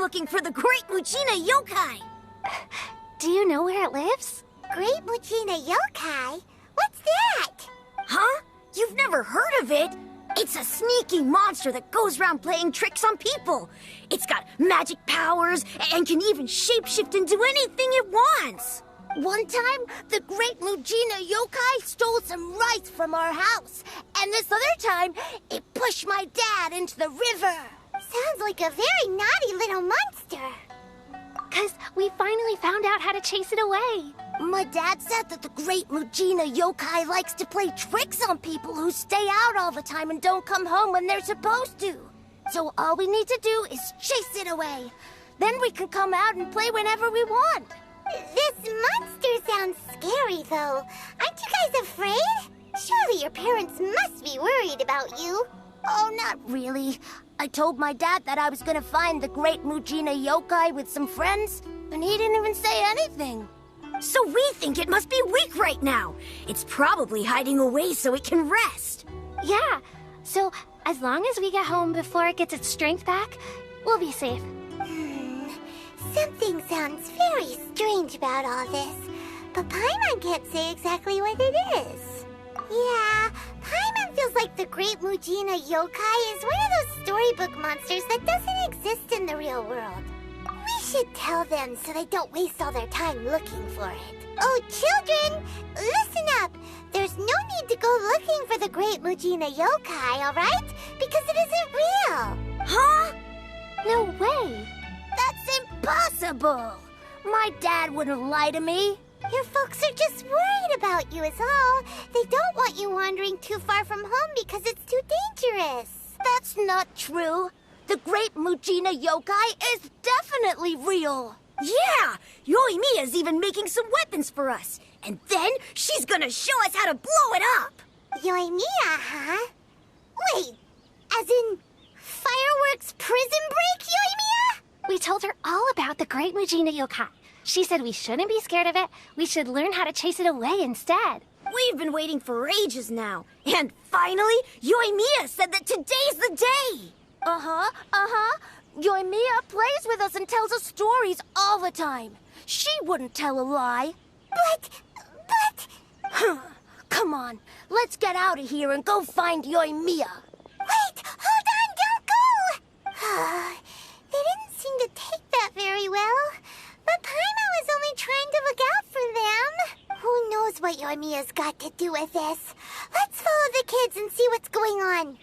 looking for the Great Muchina Yokai. Do you know where it lives? Great Muchina Yokai? What's that? Huh? You've never heard of it? It's a sneaky monster that goes around playing tricks on people. It's got magic powers and can even shapeshift into anything it wants. One time, the Great Muchina Yokai stole some rice from our house. And this other time, it pushed my dad into the river. Sounds like a very naughty little monster. 'Cause we finally found out how to chase it away. My dad said that the Great Muchina Yokai likes to play tricks on people who stay out all the time and don't come home when they're supposed to. So all we need to do is chase it away. Then we can come out and play whenever we want. This monster sounds scary, though. Aren't you guys afraid? Surely your parents must be worried about you. Oh, not really. I told my dad that I was gonna find the Great Muchina Yokai with some friends, and he didn't even say anything. So we think it must be weak right now. It's probably hiding away so it can rest. Yeah, so as long as we get home before it gets its strength back, we'll be safe. Something sounds very strange about all this, but Paimon can't say exactly what it is. Yeah, Paimon feels like the Great Muchina Yokai is one of those storybook monsters that doesn't exist in the real world. We should tell them so they don't waste all their time looking for it. Oh, children, listen up. There's no need to go looking for the Great Muchina Yokai, all right? Because it isn't real. Huh? No way! That's impossible! My dad wouldn't lie to me. Your folks are just worried about you is all. They don't want you wandering too far from home because it's too dangerous. That's not true. The Great Muchina Yokai is definitely real. Yeah! Yoimiya's even making some weapons for us. And then she's gonna show us how to blow it up! Yoimiya, huh? Wait, as in fireworks prison break, Yoimiya? We told her all about the Great Muchina Yokai. She said we shouldn't be scared of it. We should learn how to chase it away instead. We've been waiting for ages now. And finally, Yoimiya said that today's the day! Yoimiya plays with us and tells us stories all the time. She wouldn't tell a lie. But... Come on, let's get out of here and go find Yoimiya. Wait, hold on, don't go! They didn't seem to take that very well. But Paimon was only trying to look out for them. Who knows what Yoimiya's got to do with this? Let's follow the kids and see what's going on.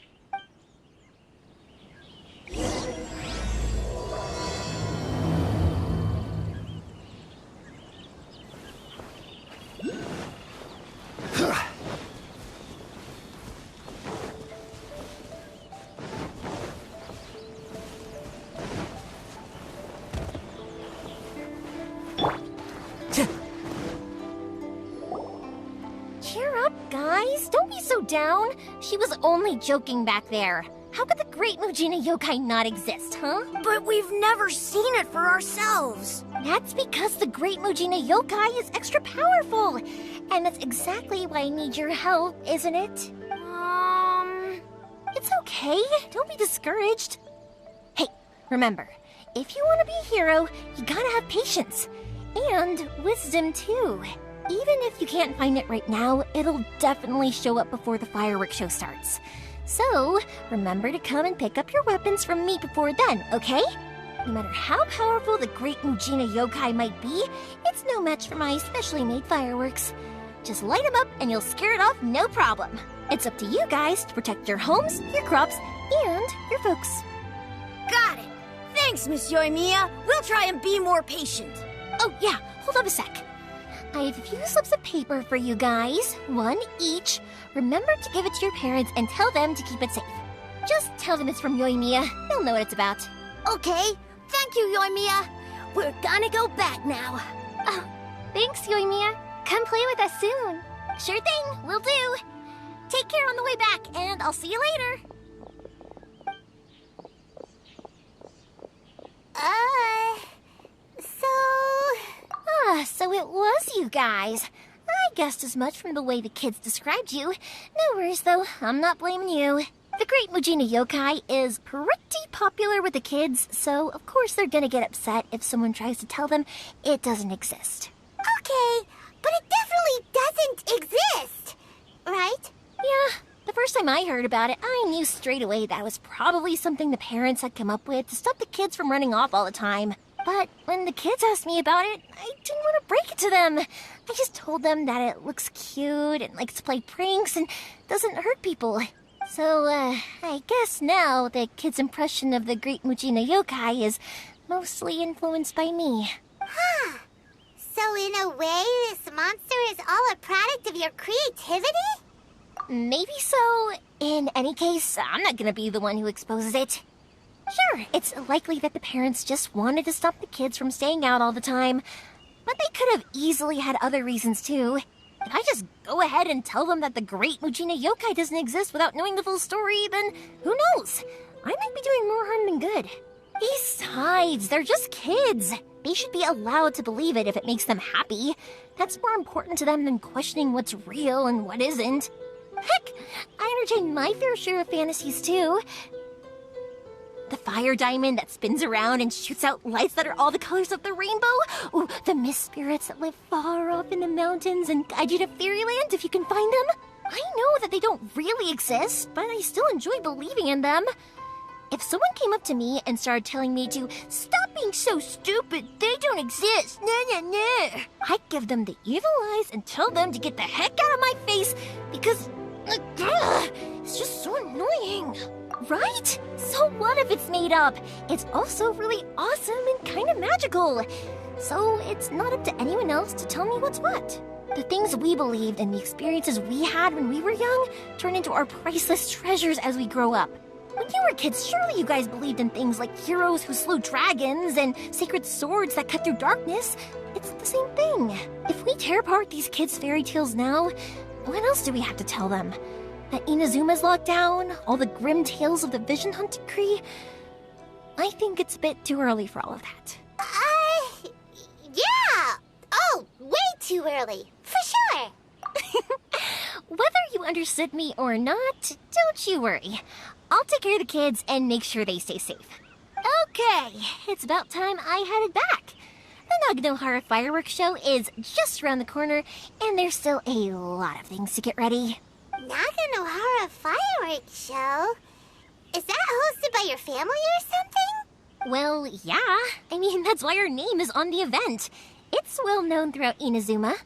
Cheer up, guys. Don't be so down. She was only joking back there. How could the Great Muchina Yokai not exist, huh? But we've never seen it for ourselves. That's because the Great Muchina Yokai is extra powerful. And that's exactly why I need your help, isn't it? It's okay. Don't be discouraged. Hey, remember, if you want to be a hero, you gotta have patience. And wisdom, too. Even if you can't find it right now, it'll definitely show up before the fireworks show starts. So, remember to come and pick up your weapons from me before then, okay? No matter how powerful the Great Muchina Yokai might be, it's no match for my specially made fireworks. Just light them up and you'll scare it off no problem. It's up to you guys to protect your homes, your crops, and your folks. Got it. Thanks, Miss Yoimiya. We'll try and be more patient. Oh, yeah, hold up a sec. I have a few slips of paper for you guys, one each. Remember to give it to your parents and tell them to keep it safe. Just tell them it's from Yoimiya. They'll know what it's about. Okay, thank you, Yoimiya. We're gonna go back now. Oh, thanks, Yoimiya. Come play with us soon. Sure thing, will do. Take care on the way back, and I'll see you later. So it was you guys. I guessed as much from the way the kids described you. No worries, though. I'm not blaming you. The Great Mujina Yokai is pretty popular with the kids, so of course they're gonna get upset if someone tries to tell them it doesn't exist. Okay, but it definitely doesn't exist, right? Yeah, the first time I heard about it, I knew straight away that was probably something the parents had come up with to stop the kids from running off all the time. But when the kids asked me about it, I didn't want to break it to them. I just told them that it looks cute and likes to play pranks and doesn't hurt people. So, I guess now the kids' impression of the Great Mujina Yokai is mostly influenced by me. Huh. So in a way, this monster is all a product of your creativity? Maybe so. In any case, I'm not gonna be the one who exposes it. Sure, it's likely that the parents just wanted to stop the kids from staying out all the time, but they could have easily had other reasons too. If I just go ahead and tell them that the Great Mujina Yokai doesn't exist without knowing the full story, then who knows? I might be doing more harm than good. Besides, they're just kids. They should be allowed to believe it if it makes them happy. That's more important to them than questioning what's real and what isn't. Heck, I entertain my fair share of fantasies too. The fire diamond that spins around and shoots out lights that are all the colors of the rainbow. Ooh, the mist spirits that live far off in the mountains and guide you to fairyland if you can find them. I know that they don't really exist, but I still enjoy believing in them. If someone came up to me and started telling me to stop being so stupid, they don't exist, I'd give them the evil eyes and tell them to get the heck out of my face because it's just so annoying. Right? So what if it's made up? It's also really awesome and kind of magical. So it's not up to anyone else to tell me what's what. The things we believed and the experiences we had when we were young turn into our priceless treasures as we grow up. When you were kids, surely you guys believed in things like heroes who slew dragons and sacred swords that cut through darkness. It's the same thing. If we tear apart these kids' fairy tales now, what else do we have to tell them? That Inazuma's locked down, all the grim tales of the Vision Hunt Decree. I think it's a bit too early for all of that. Yeah! Oh, way too early, for sure! Whether you understood me or not, don't you worry. I'll take care of the kids and make sure they stay safe. Okay, it's about time I headed back. The Naganohara fireworks show is just around the corner, and there's still a lot of things to get ready. Naganohara fireworks show? Is that hosted by your family or something? Well, yeah. I mean, that's why our name is on the event. It's well known throughout Inazuma.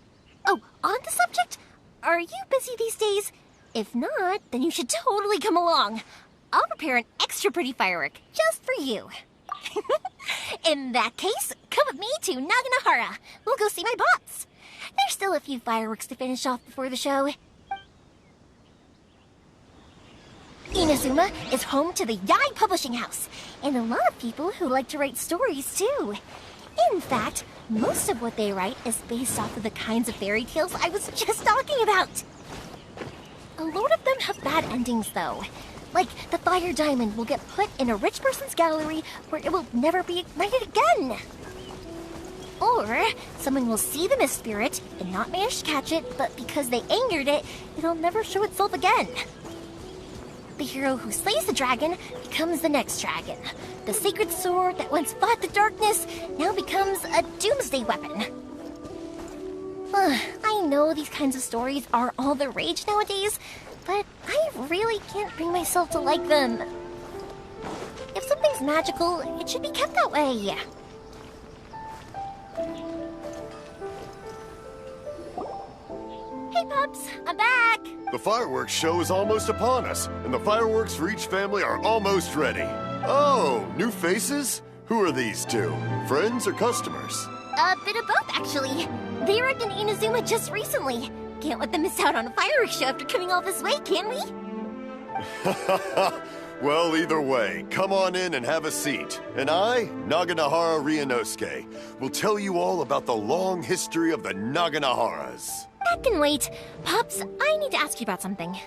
Oh, on the subject, are you busy these days? If not, then you should totally come along. I'll prepare an extra pretty firework just for you. In that case, come with me to Naganohara. We'll go see my pops. There's still a few fireworks to finish off before the show. Inazuma is home to the Yai Publishing House, and a lot of people who like to write stories too. In fact, most of what they write is based off of the kinds of fairy tales I was just talking about. A lot of them have bad endings though. Like, the fire diamond will get put in a rich person's gallery where it will never be ignited again. Or, someone will see the mist spirit and not manage to catch it, but because they angered it, it'll never show itself again. The hero who slays the dragon becomes the next dragon. The sacred sword that once fought the darkness now becomes a doomsday weapon. I know these kinds of stories are all the rage nowadays, but I really can't bring myself to like them. If something's magical, it should be kept that way. Hey, Pups, I'm back! The fireworks show is almost upon us, and the fireworks for each family are almost ready. Oh, new faces? Who are these two? Friends or customers? A bit of both, actually. They arrived in Inazuma just recently. Can't let them miss out on a fireworks show after coming all this way, can we? Well, either way, come on in and have a seat. And I, Naganohara Ryunosuke, will tell you all about the long history of the Naganoharas. That can wait. Pops, I need to ask you about something.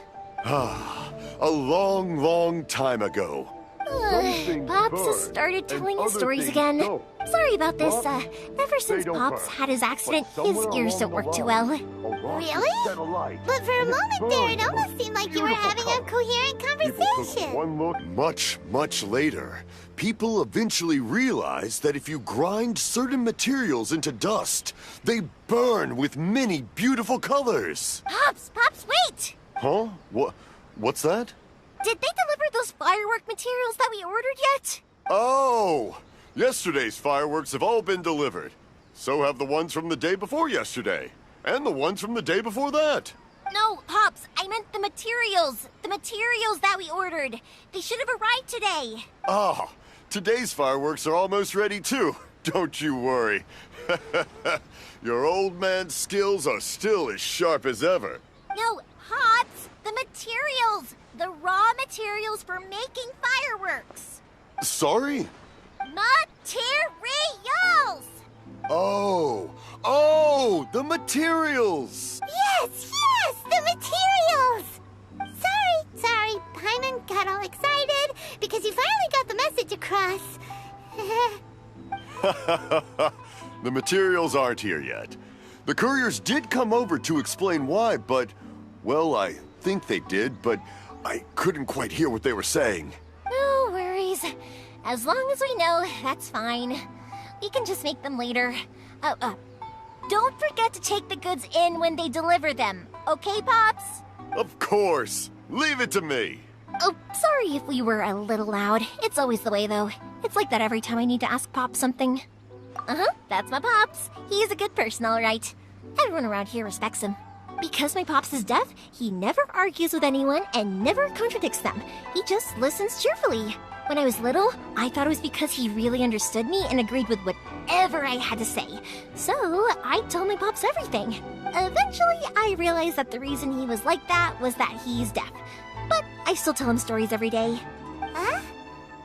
A long, long time ago. Pops has started telling his stories again. Sorry about this. Ever since Pops had his accident, his ears don't work too well. Really? But for a moment there, it almost seemed like you were having a coherent conversation. celebration. One look. Much later, people eventually realized that if you grind certain materials into dust, they burn with many beautiful colors. Pops, wait! Huh? What's that? Did they deliver those firework materials that we ordered yet? Oh! Yesterday's fireworks have all been delivered. So have the ones from the day before yesterday. And the ones from the day before that. No, Pops, I meant the materials. The materials that we ordered. They should have arrived today. Ah, today's fireworks are almost ready too. Don't you worry. Your old man's skills are still as sharp as ever. No, Pops, the materials. The raw materials for making fireworks. Sorry? Materials! Oh, the materials! Yes, the materials! Sorry, Paimon got all excited because he finally got the message across. The materials aren't here yet. The couriers did come over to explain why, but, well, I think they did, but I couldn't quite hear what they were saying. No worries. As long as we know, that's fine. We can just make them later. Don't forget to take the goods in when they deliver them. Okay, Pops? Of course. Leave it to me. Oh, sorry if we were a little loud. It's always the way, though. It's like that every time I need to ask Pop something. That's my Pops. He's a good person, all right. Everyone around here respects him. Because my Pops is deaf, he never argues with anyone and never contradicts them. He just listens cheerfully. When I was little, I thought it was because he really understood me and agreed with whatever I had to say. So, I told my Pops everything. Eventually, I realized that the reason he was like that was that he's deaf. But I still tell him stories every day. Huh?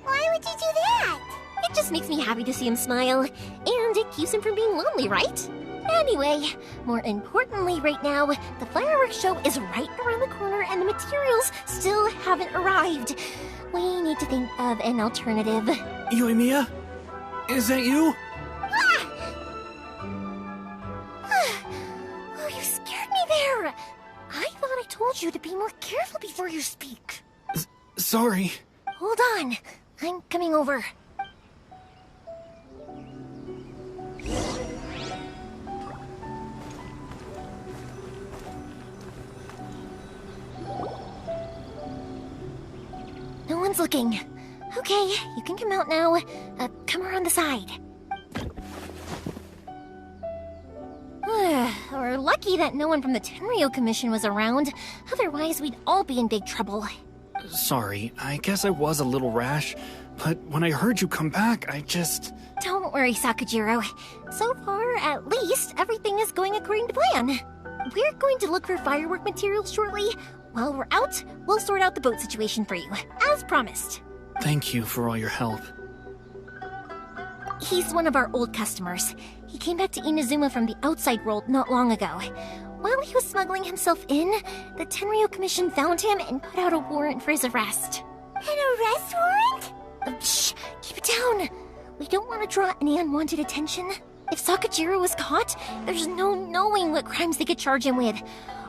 Why would you do that? It just makes me happy to see him smile, and it keeps him from being lonely, right? Anyway, more importantly right now, the fireworks show is right around the corner and the materials still haven't arrived. We need to think of an alternative. Yoimiya? Is that you? Oh, you scared me there! I thought I told you to be more careful before you speak. Sorry. Hold on, I'm coming over. No one's looking. Okay, you can come out now. Come around the side. We're lucky that no one from the Tenryo Commission was around. Otherwise, we'd all be in big trouble. Sorry, I guess I was a little rash, but when I heard you come back, I just... Don't worry, Sakujiro. So far, at least, everything is going according to plan. We're going to look for firework materials shortly. While we're out, we'll sort out the boat situation for you, as promised. Thank you for all your help. He's one of our old customers. He came back to Inazuma from the outside world not long ago. While he was smuggling himself in, the Tenryo Commission found him and put out a warrant for his arrest. An arrest warrant? Shh! Keep it down! We don't want to draw any unwanted attention. If Sakujiro was caught, there's no knowing what crimes they could charge him with.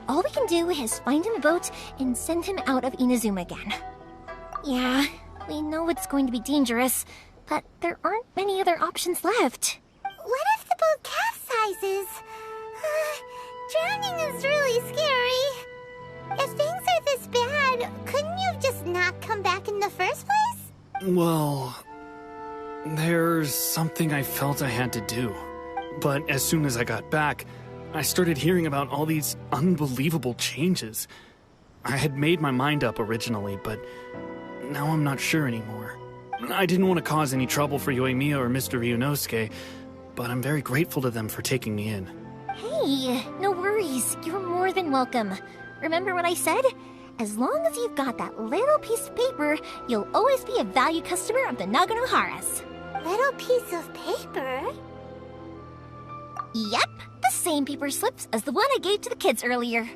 All we can do is find him a boat and send him out of Inazuma again. Yeah, we know it's going to be dangerous, but there aren't many other options left. What if the boat capsizes? Drowning is really scary. If things are this bad, couldn't you have just not come back in the first place? Well, there's something I felt I had to do. But as soon as I got back, I started hearing about all these unbelievable changes. I had made my mind up originally, but now I'm not sure anymore. I didn't want to cause any trouble for Yoimiya or Mr. Ryunosuke, but I'm very grateful to them for taking me in. Hey, no worries. You're more than welcome. Remember what I said? As long as you've got that little piece of paper, you'll always be a valued customer of the Naganohara's. Little piece of paper? Yep, the same paper slips as the one I gave to the kids earlier.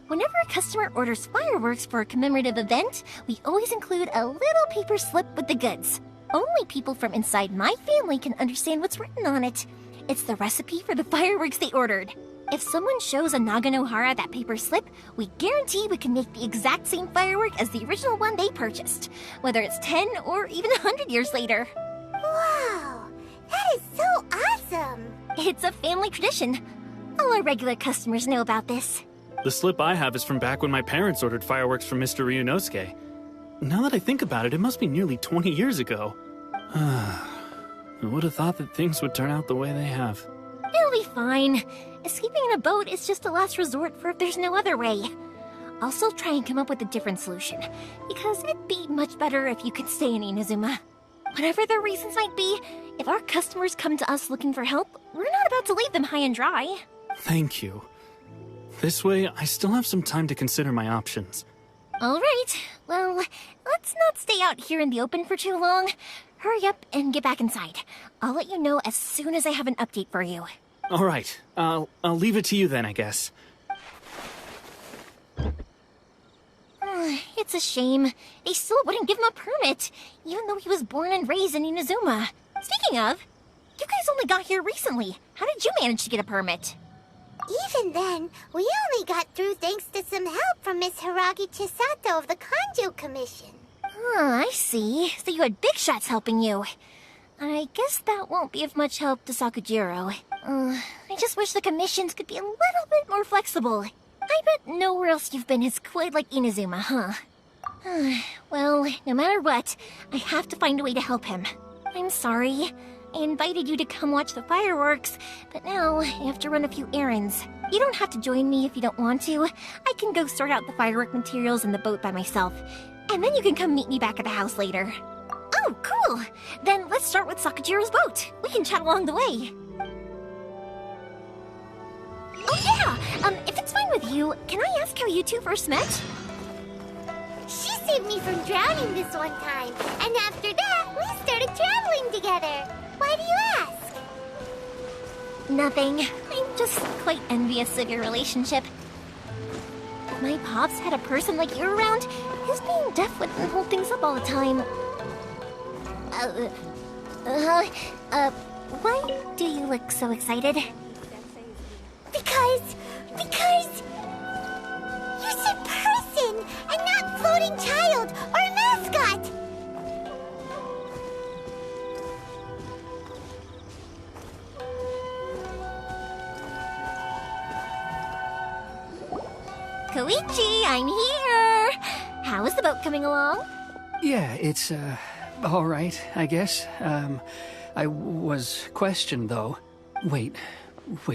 Whenever a customer orders fireworks for a commemorative event, we always include a little paper slip with the goods. Only people from inside my family can understand what's written on it. It's the recipe for the fireworks they ordered. If someone shows a Naganohara that paper slip, we guarantee we can make the exact same firework as the original one they purchased, whether it's 10 or even 100 years later. Wow, that is so awesome! It's a family tradition. All our regular customers know about this. The slip I have is from back when my parents ordered fireworks from Mr. Ryunosuke. Now that I think about it, it must be nearly 20 years ago. I would have thought that things would turn out the way they have. It'll be fine. Escaping in a boat is just a last resort for if there's no other way. I'll still try and come up with a different solution, because it'd be much better if you could stay in Inazuma. Whatever their reasons might be, if our customers come to us looking for help, we're not about to leave them high and dry. Thank you. This way, I still have some time to consider my options. All right. Well, let's not stay out here in the open for too long. Hurry up and get back inside. I'll let you know as soon as I have an update for you. All right. I'll leave it to you then, I guess. It's a shame. They still wouldn't give him a permit, even though he was born and raised in Inazuma. Speaking of, you guys only got here recently. How did you manage to get a permit? Even then, we only got through thanks to some help from Miss Hiragi Chisato of the Kanjo Commission. I see. So you had big shots helping you. I guess that won't be of much help to Sakujiro. I just wish the commissions could be a little bit more flexible. I bet nowhere else you've been is quite like Inazuma, huh? Well, no matter what, I have to find a way to help him. I'm sorry. I invited you to come watch the fireworks, but now I have to run a few errands. You don't have to join me if you don't want to. I can go sort out the firework materials in the boat by myself, and then you can come meet me back at the house later. Oh, cool! Then let's start with Sakujiro's boat. We can chat along the way. Oh yeah! If it's fine with you, can I ask how you two first met? She saved me from drowning this one time, and after that, we started traveling together. Why do you ask? Nothing. I'm just quite envious of your relationship. If my pops had a person like you around, his being deaf wouldn't hold things up all the time. Why do you look so excited? Because you said person and not floating child or mascot. Koichi, I'm here! How is the boat coming along? Yeah, it's, all right, I guess. I was questioned, though. Wait,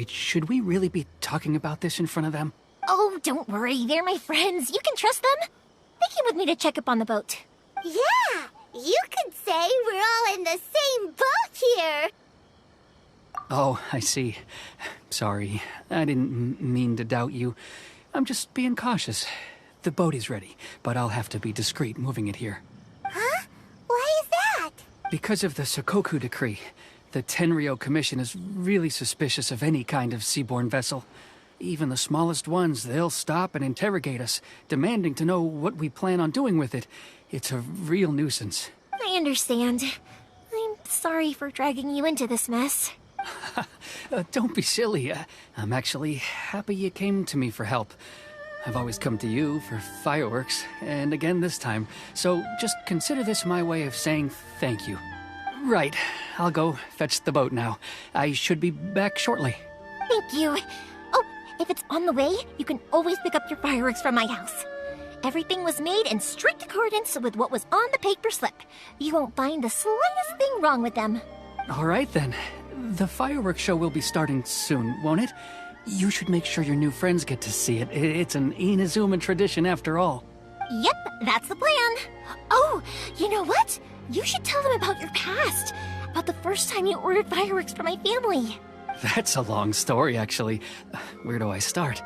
should we really be talking about this in front of them? Oh, don't worry, they're my friends. You can trust them. They came with me to check up on the boat. Yeah, you could say we're all in the same boat here. Oh, I see. Sorry, I didn't mean to doubt you. I'm just being cautious. The boat is ready, but I'll have to be discreet moving it here. Huh? Why is that? Because of the Sokoku decree. The Tenryo Commission is really suspicious of any kind of seaborne vessel. Even the smallest ones, they'll stop and interrogate us, demanding to know what we plan on doing with it. It's a real nuisance. I understand. I'm sorry for dragging you into this mess. Don't be silly. I'm actually happy you came to me for help. I've always come to you for fireworks, and again this time. So just consider this my way of saying thank you. Right, I'll go fetch the boat now. I should be back shortly. Thank you. Oh, if it's on the way, you can always pick up your fireworks from my house. Everything was made in strict accordance with what was on the paper slip. You won't find the slightest thing wrong with them. All right then. The fireworks show will be starting soon, won't it? You should make sure your new friends get to see it. It's an Inazuma tradition after all. Yep, that's the plan. Oh, you know what? You should tell them about your past. About the first time you ordered fireworks for my family. That's a long story, actually. Where do I start?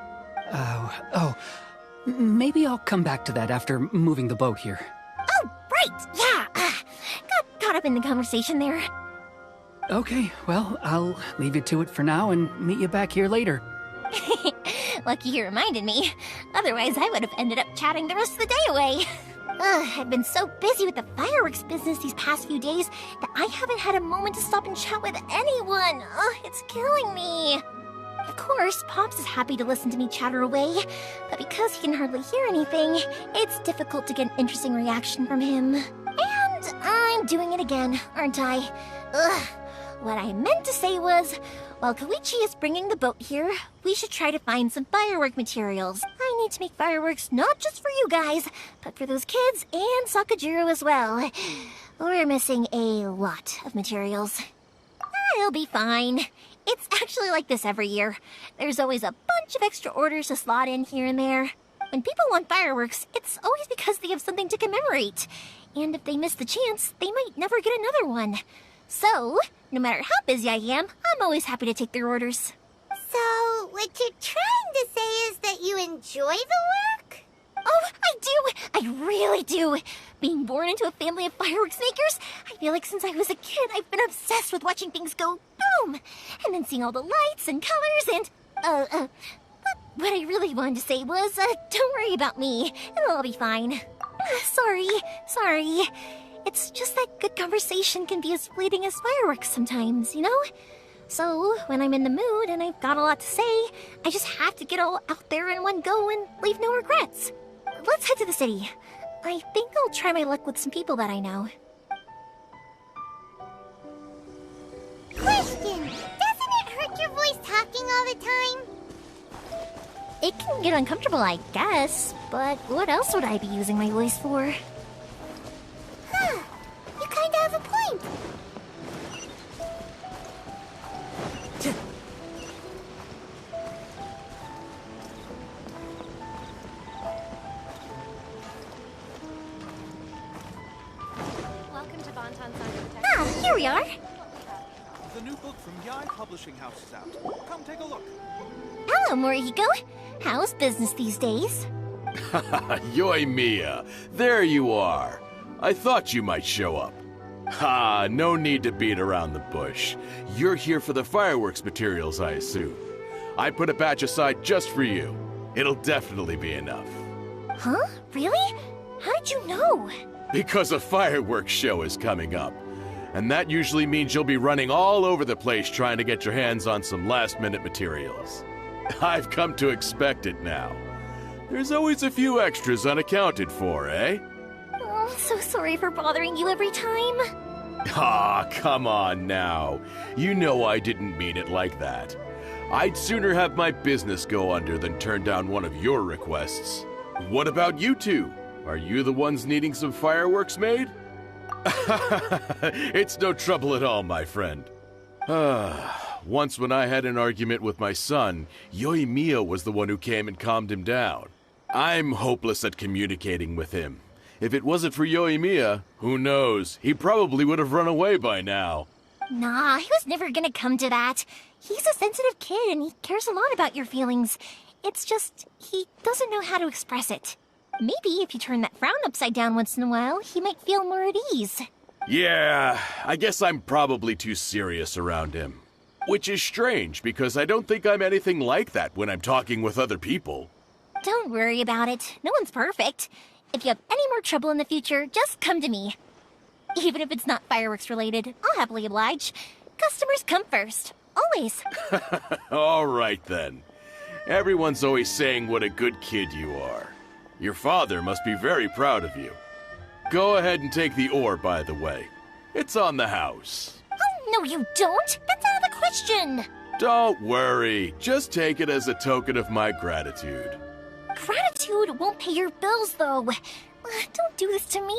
Maybe I'll come back to that after moving the boat here. Oh, right, yeah. Got caught up in the conversation there. Okay, well, I'll leave you to it for now and meet you back here later. Lucky you reminded me. Otherwise, I would have ended up chatting the rest of the day away. I've been so busy with the fireworks business these past few days that I haven't had a moment to stop and chat with anyone. It's killing me. Of course, Pops is happy to listen to me chatter away, but because he can hardly hear anything, it's difficult to get an interesting reaction from him. And I'm doing it again, aren't I? Ugh. What I meant to say was, while Koichi is bringing the boat here, we should try to find some firework materials. I need to make fireworks not just for you guys, but for those kids and Sakajiro as well. We're missing a lot of materials. I'll be fine. It's actually like this every year. There's always a bunch of extra orders to slot in here and there. When people want fireworks, it's always because they have something to commemorate. And if they miss the chance, they might never get another one. So, no matter how busy I am, I'm always happy to take their orders. So, what you're trying to say is that you enjoy the work? Oh, I do! I really do! Being born into a family of fireworks makers, I feel like since I was a kid, I've been obsessed with watching things go boom! And then seeing all the lights and colors and, but what I really wanted to say was, don't worry about me. It'll all be fine. Sorry. It's just that good conversation can be as fleeting as fireworks sometimes, you know? So, when I'm in the mood and I've got a lot to say, I just have to get all out there in one go and leave no regrets. Let's head to the city. I think I'll try my luck with some people that I know. Question! Doesn't it hurt your voice talking all the time? It can get uncomfortable, I guess, but what else would I be using my voice for? Huh. You kinda have a point. Welcome to Bonton Scientific. Ah, here we are. The new book from Yai Publishing House is out. Come take a look. Hello, Morihiko. How's business these days? Yoimiya, there you are. I thought you might show up. Ha, no need to beat around the bush. You're here for the fireworks materials, I assume. I put a batch aside just for you. It'll definitely be enough. Huh? Really? How did you know? Because a fireworks show is coming up. And that usually means you'll be running all over the place trying to get your hands on some last-minute materials. I've come to expect it now. There's always a few extras unaccounted for, eh? Oh, so sorry for bothering you every time. Ah, come on now. You know I didn't mean it like that. I'd sooner have my business go under than turn down one of your requests. What about you two? Are you the ones needing some fireworks made? It's no trouble at all, my friend. Once when I had an argument with my son, Yoimiya was the one who came and calmed him down. I'm hopeless at communicating with him. If it wasn't for Yoimiya, who knows, he probably would have run away by now. Nah, he was never gonna come to that. He's a sensitive kid and he cares a lot about your feelings. It's just, he doesn't know how to express it. Maybe if you turn that frown upside down once in a while, he might feel more at ease. Yeah, I guess I'm probably too serious around him. Which is strange, because I don't think I'm anything like that when I'm talking with other people. Don't worry about it. No one's perfect. If you have any more trouble in the future, just come to me. Even if it's not fireworks related, I'll happily oblige. Customers come first. Always. All right, then. Everyone's always saying what a good kid you are. Your father must be very proud of you. Go ahead and take the ore, by the way. It's on the house. Oh, no you don't. That's out of the question. Don't worry. Just take it as a token of my gratitude. Gratitude won't pay your bills, though. Don't do this to me.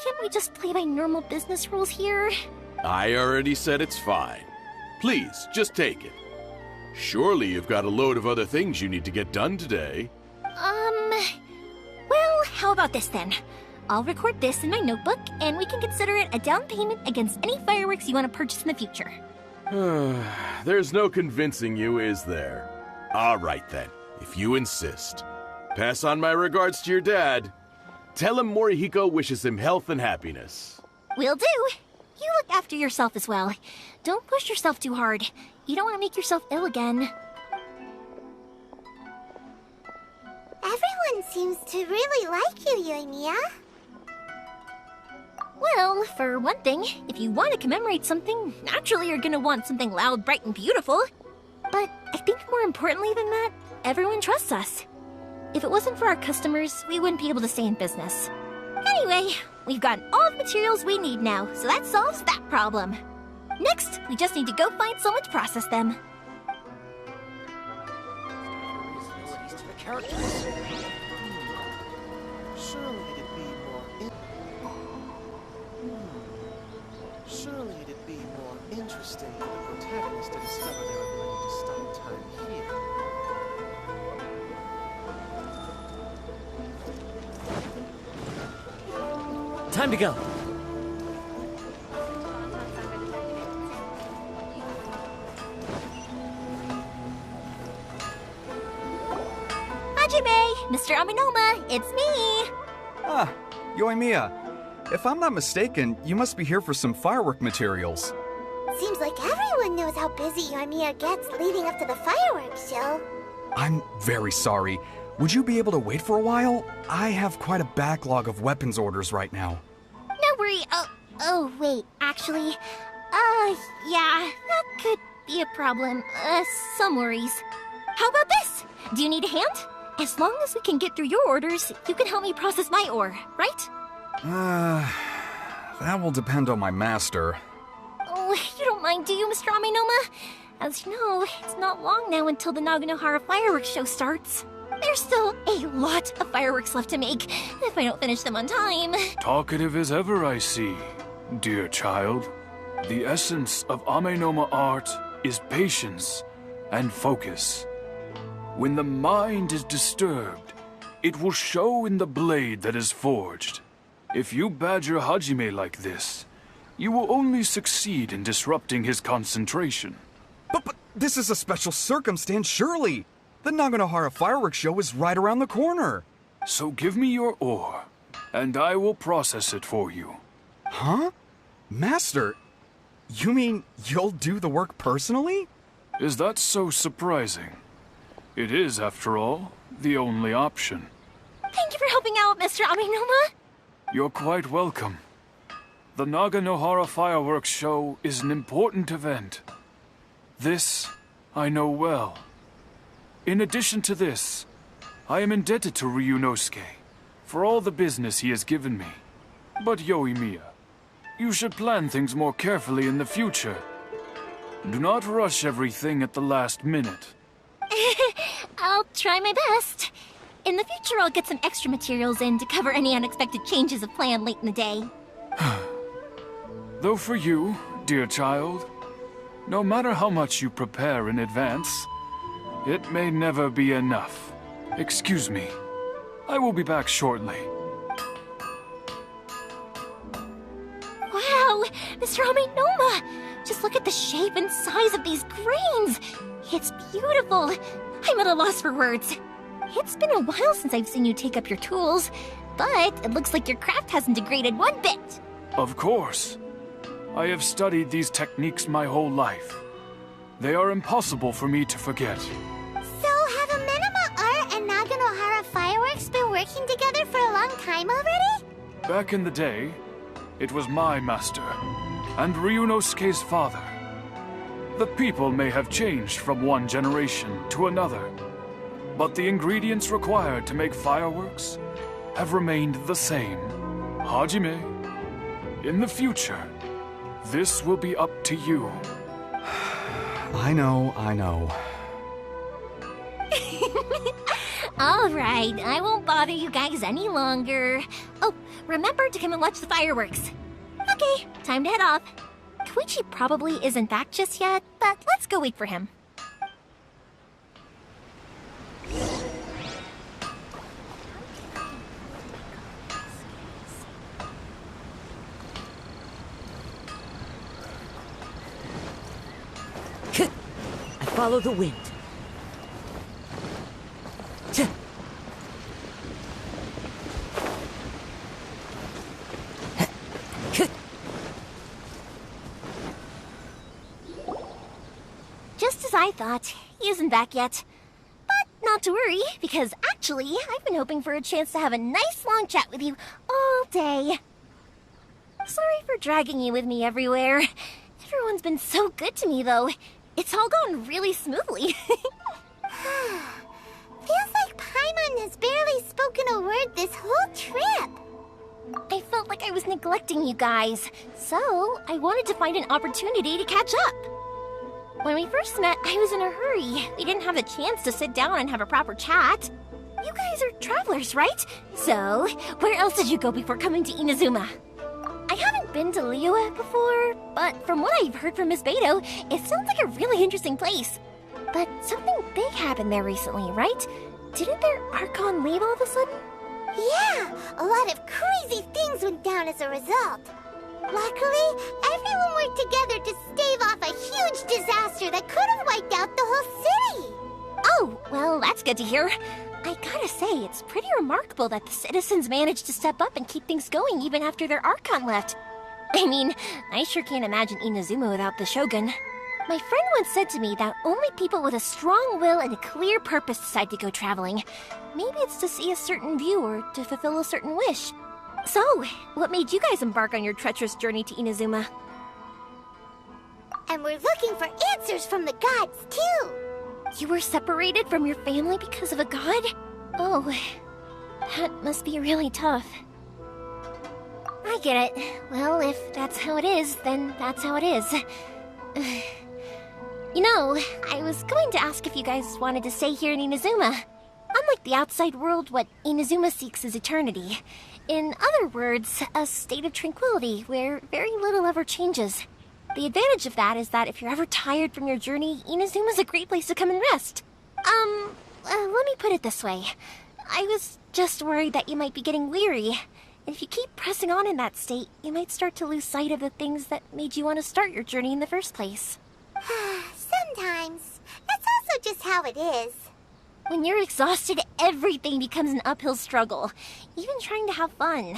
Can't we just play by normal business rules here? I already said it's fine. Please, just take it. Surely you've got a load of other things you need to get done today. Well, how about this then? I'll record this in my notebook, and we can consider it a down payment against any fireworks you want to purchase in the future. There's no convincing you, is there? All right then, if you insist. Pass on my regards to your dad. Tell him Morihiko wishes him health and happiness. Will do. You look after yourself as well. Don't push yourself too hard. You don't want to make yourself ill again. Everyone seems to really like you, Yoimiya. Well, for one thing, if you want to commemorate something, naturally you're gonna want something loud, bright, and beautiful. But I think more importantly than that, everyone trusts us. If it wasn't for our customers, we wouldn't be able to stay in business. Anyway, we've gotten all the materials we need now, so that solves that problem. Next, we just need to go find someone to process them. Surely it'd be more interesting for the protagonist to discover their ability to stop time here. Time to go. Hajime! Mr. Aminoma, it's me! Ah, Yoimiya. If I'm not mistaken, you must be here for some firework materials. Seems like everyone knows how busy Yoimiya gets leading up to the fireworks show. I'm very sorry. Would you be able to wait for a while? I have quite a backlog of weapons orders right now. No worry. Oh, wait, actually. Yeah, that could be a problem. Some worries. How about this? Do you need a hand? As long as we can get through your orders, you can help me process my ore, right? That will depend on my master. Oh, you don't mind, do you, Mr. Aminoma? As you know, it's not long now until the Naganohara fireworks show starts. There's still a lot of fireworks left to make, if I don't finish them on time. Talkative as ever, I see, dear child. The essence of Amenoma art is patience and focus. When the mind is disturbed, it will show in the blade that is forged. If you badger Hajime like this, you will only succeed in disrupting his concentration. But this is a special circumstance, surely. The Naganohara fireworks show is right around the corner. So give me your ore, and I will process it for you. Huh? Master, you mean you'll do the work personally? Is that so surprising? It is, after all, the only option. Thank you for helping out, Mr. Aminoma. You're quite welcome. The Naganohara fireworks show is an important event. This I know well. In addition to this, I am indebted to Ryunosuke for all the business he has given me. But Yoimiya, you should plan things more carefully in the future. Do not rush everything at the last minute. I'll try my best. In the future, I'll get some extra materials in to cover any unexpected changes of plan late in the day. Though for you, dear child, no matter how much you prepare in advance, it may never be enough. Excuse me. I will be back shortly. Wow, Mr. Aminoma! Just look at the shape and size of these grains! It's beautiful! I'm at a loss for words. It's been a while since I've seen you take up your tools, but it looks like your craft hasn't degraded one bit. Of course. I have studied these techniques my whole life. They are impossible for me to forget. So have Amenoma Art and Naganohara Fireworks been working together for a long time already? Back in the day, it was my master, and Ryunosuke's father. The people may have changed from one generation to another, but the ingredients required to make fireworks have remained the same. Hajime, in the future, this will be up to you. I know. All right, I won't bother you guys any longer. Oh, remember to come and watch the fireworks. Okay, time to head off. Koichi probably isn't back just yet, but let's go wait for him. I follow the wind. Just as I thought, he isn't back yet. But not to worry, because actually, I've been hoping for a chance to have a nice long chat with you all day. Sorry for dragging you with me everywhere. Everyone's been so good to me, though. It's all gone really smoothly. Feels like Paimon has barely spoken a word this whole trip. I felt like I was neglecting you guys, so I wanted to find an opportunity to catch up. When we first met, I was in a hurry. We didn't have a chance to sit down and have a proper chat. You guys are travelers, right? So, where else did you go before coming to Inazuma? I haven't been to Liyue before, but from what I've heard from Miss Beto, it sounds like a really interesting place. But something big happened there recently, right? Didn't their Archon leave all of a sudden? Yeah, a lot of crazy things went down as a result. Luckily, everyone worked together to stave off a huge disaster that could have wiped out the whole city. Oh, well, that's good to hear. I gotta say, it's pretty remarkable that the citizens managed to step up and keep things going even after their Archon left. I mean, I sure can't imagine Inazuma without the Shogun. My friend once said to me that only people with a strong will and a clear purpose decide to go traveling. Maybe it's to see a certain view or to fulfill a certain wish. So, what made you guys embark on your treacherous journey to Inazuma? And we're looking for answers from the gods, too. You were separated from your family because of a god? Oh, that must be really tough. I get it. Well, if that's how it is, then that's how it is. You know, I was going to ask if you guys wanted to stay here in Inazuma. Unlike the outside world, what Inazuma seeks is eternity. In other words, a state of tranquility where very little ever changes. The advantage of that is that if you're ever tired from your journey, Inazuma's a great place to come and rest. Let me put it this way. I was just worried that you might be getting weary. And if you keep pressing on in that state, you might start to lose sight of the things that made you want to start your journey in the first place. Sometimes. That's also just how it is. When you're exhausted, everything becomes an uphill struggle. Even trying to have fun.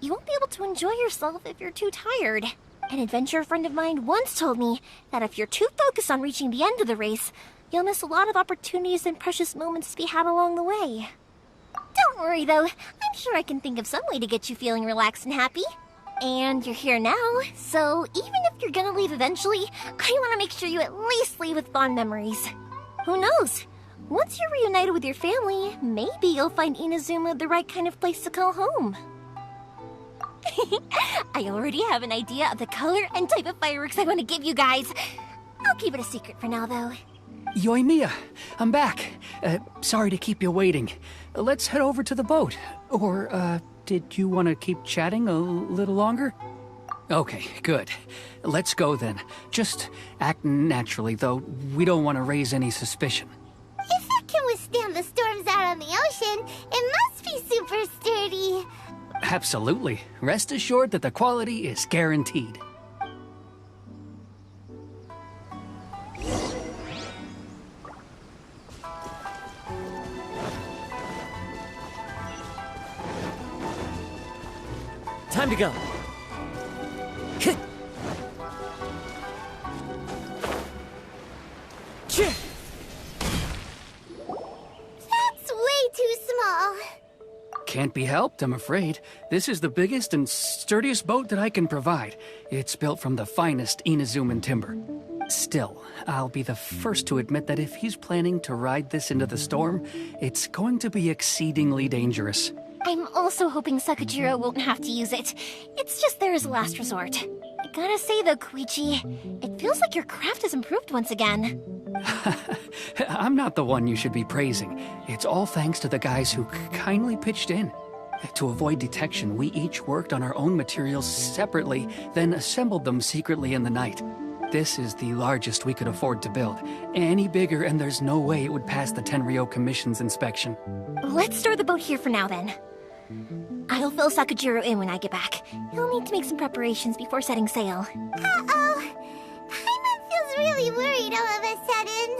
You won't be able to enjoy yourself if you're too tired. An adventurer friend of mine once told me that if you're too focused on reaching the end of the race, you'll miss a lot of opportunities and precious moments to be had along the way. Don't worry though, I'm sure I can think of some way to get you feeling relaxed and happy. And you're here now, so even if you're gonna leave eventually, I want to make sure you at least leave with fond memories. Who knows? Once you're reunited with your family, maybe you'll find Inazuma the right kind of place to call home. I already have an idea of the color and type of fireworks I want to give you guys. I'll keep it a secret for now, though. Yoimiya, I'm back. Sorry to keep you waiting. Let's head over to the boat. Or, did you want to keep chatting a little longer? Okay, good. Let's go then. Just act naturally, though we don't want to raise any suspicion. If it can withstand the storms out on the ocean, it must be super sturdy. Absolutely. Rest assured that the quality is guaranteed. Time to go. That's way too small. Can't be helped, I'm afraid. This is the biggest and sturdiest boat that I can provide. It's built from the finest Inazuman timber. Still, I'll be the first to admit that if he's planning to ride this into the storm, it's going to be exceedingly dangerous. I'm also hoping Sakajiro won't have to use it. It's just there as a last resort. I gotta say though, Koichi, it feels like your craft has improved once again. I'm not the one you should be praising. It's all thanks to the guys who kindly pitched in. To avoid detection, we each worked on our own materials separately, then assembled them secretly in the night. This is the largest we could afford to build. Any bigger and there's no way it would pass the Tenryou Commission's inspection. Let's store the boat here for now then. I'll fill Sakajiro in when I get back. He'll need to make some preparations before setting sail. Uh-oh. Paimon feels really worried all of a sudden.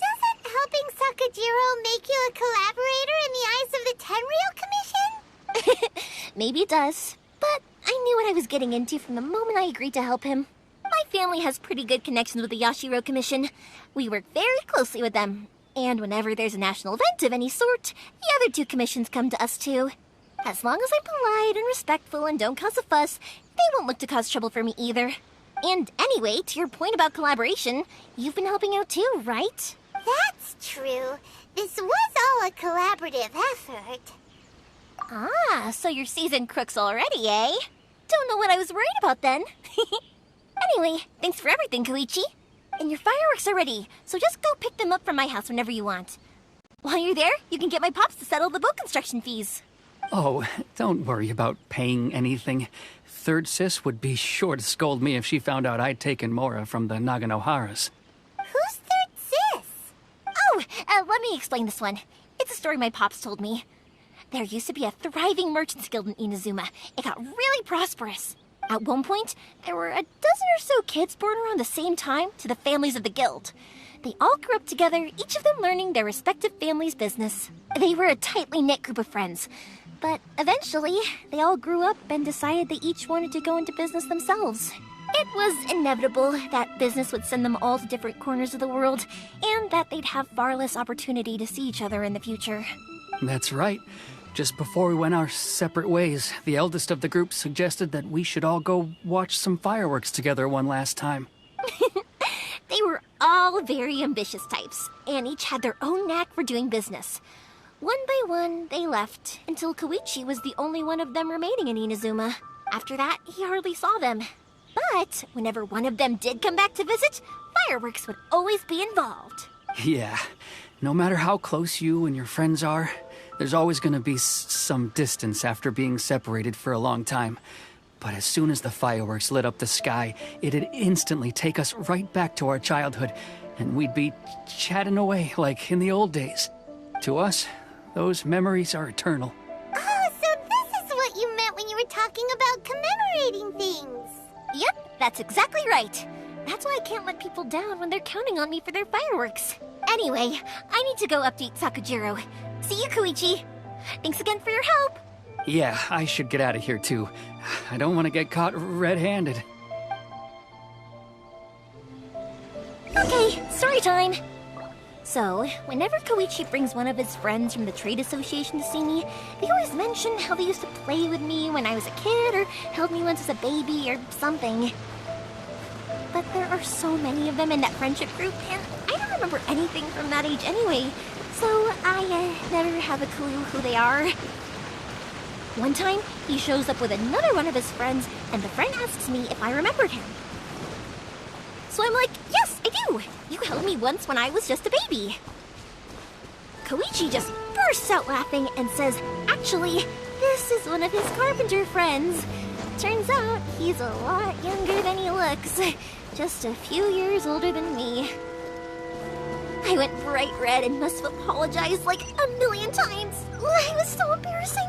Doesn't helping Sakajiro make you a collaborator in the eyes of the Tenryou Commission? Maybe it does, but I knew what I was getting into from the moment I agreed to help him. My family has pretty good connections with the Yashiro Commission. We work very closely with them. And whenever there's a national event of any sort, the other two commissions come to us too. As long as I'm polite and respectful and don't cause a fuss, they won't look to cause trouble for me either. And anyway, to your point about collaboration, you've been helping out too, right? That's true. This was all a collaborative effort. Ah, so you're seasoned crooks already, eh? Don't know what I was worried about then. Anyway, thanks for everything, Koichi. And your fireworks are ready, so just go pick them up from my house whenever you want. While you're there, you can get my pops to settle the boat construction fees. Oh, don't worry about paying anything. Third Sis would be sure to scold me if she found out I'd taken Mora from the Naganoharas. Who's Third Sis? Oh, let me explain this one. It's a story my pops told me. There used to be a thriving merchants guild in Inazuma. It got really prosperous. At one point, there were a dozen or so kids born around the same time to the families of the guild. They all grew up together, each of them learning their respective family's business. They were a tightly knit group of friends. But eventually, they all grew up and decided they each wanted to go into business themselves. It was inevitable that business would send them all to different corners of the world, and that they'd have far less opportunity to see each other in the future. That's right. Just before we went our separate ways, the eldest of the group suggested that we should all go watch some fireworks together one last time. They were all very ambitious types, and each had their own knack for doing business. One by one, they left, until Koichi was the only one of them remaining in Inazuma. After that, he hardly saw them. But whenever one of them did come back to visit, fireworks would always be involved. Yeah, no matter how close you and your friends are, there's always going to be some distance after being separated for a long time. But as soon as the fireworks lit up the sky, it'd instantly take us right back to our childhood, and we'd be chatting away like in the old days. To us, those memories are eternal. Oh, so this is what you meant when you were talking about commemorating things. Yep, that's exactly right. That's why I can't let people down when they're counting on me for their fireworks. Anyway, I need to go update Sakujiro. See you, Koichi. Thanks again for your help. Yeah, I should get out of here too. I don't want to get caught red-handed. Okay, story time. So, whenever Koichi brings one of his friends from the trade association to see me, they always mention how they used to play with me when I was a kid or held me once as a baby or something. But there are so many of them in that friendship group, and I don't remember anything from that age anyway, so I never have a clue who they are. One time, he shows up with another one of his friends, and the friend asks me if I remembered him. So I'm like, yes, I do! You held me once when I was just a baby. Koichi just bursts out laughing and says, actually, this is one of his carpenter friends. Turns out he's a lot younger than he looks. Just a few years older than me. I went bright red and must have apologized like a million times. It was so embarrassing.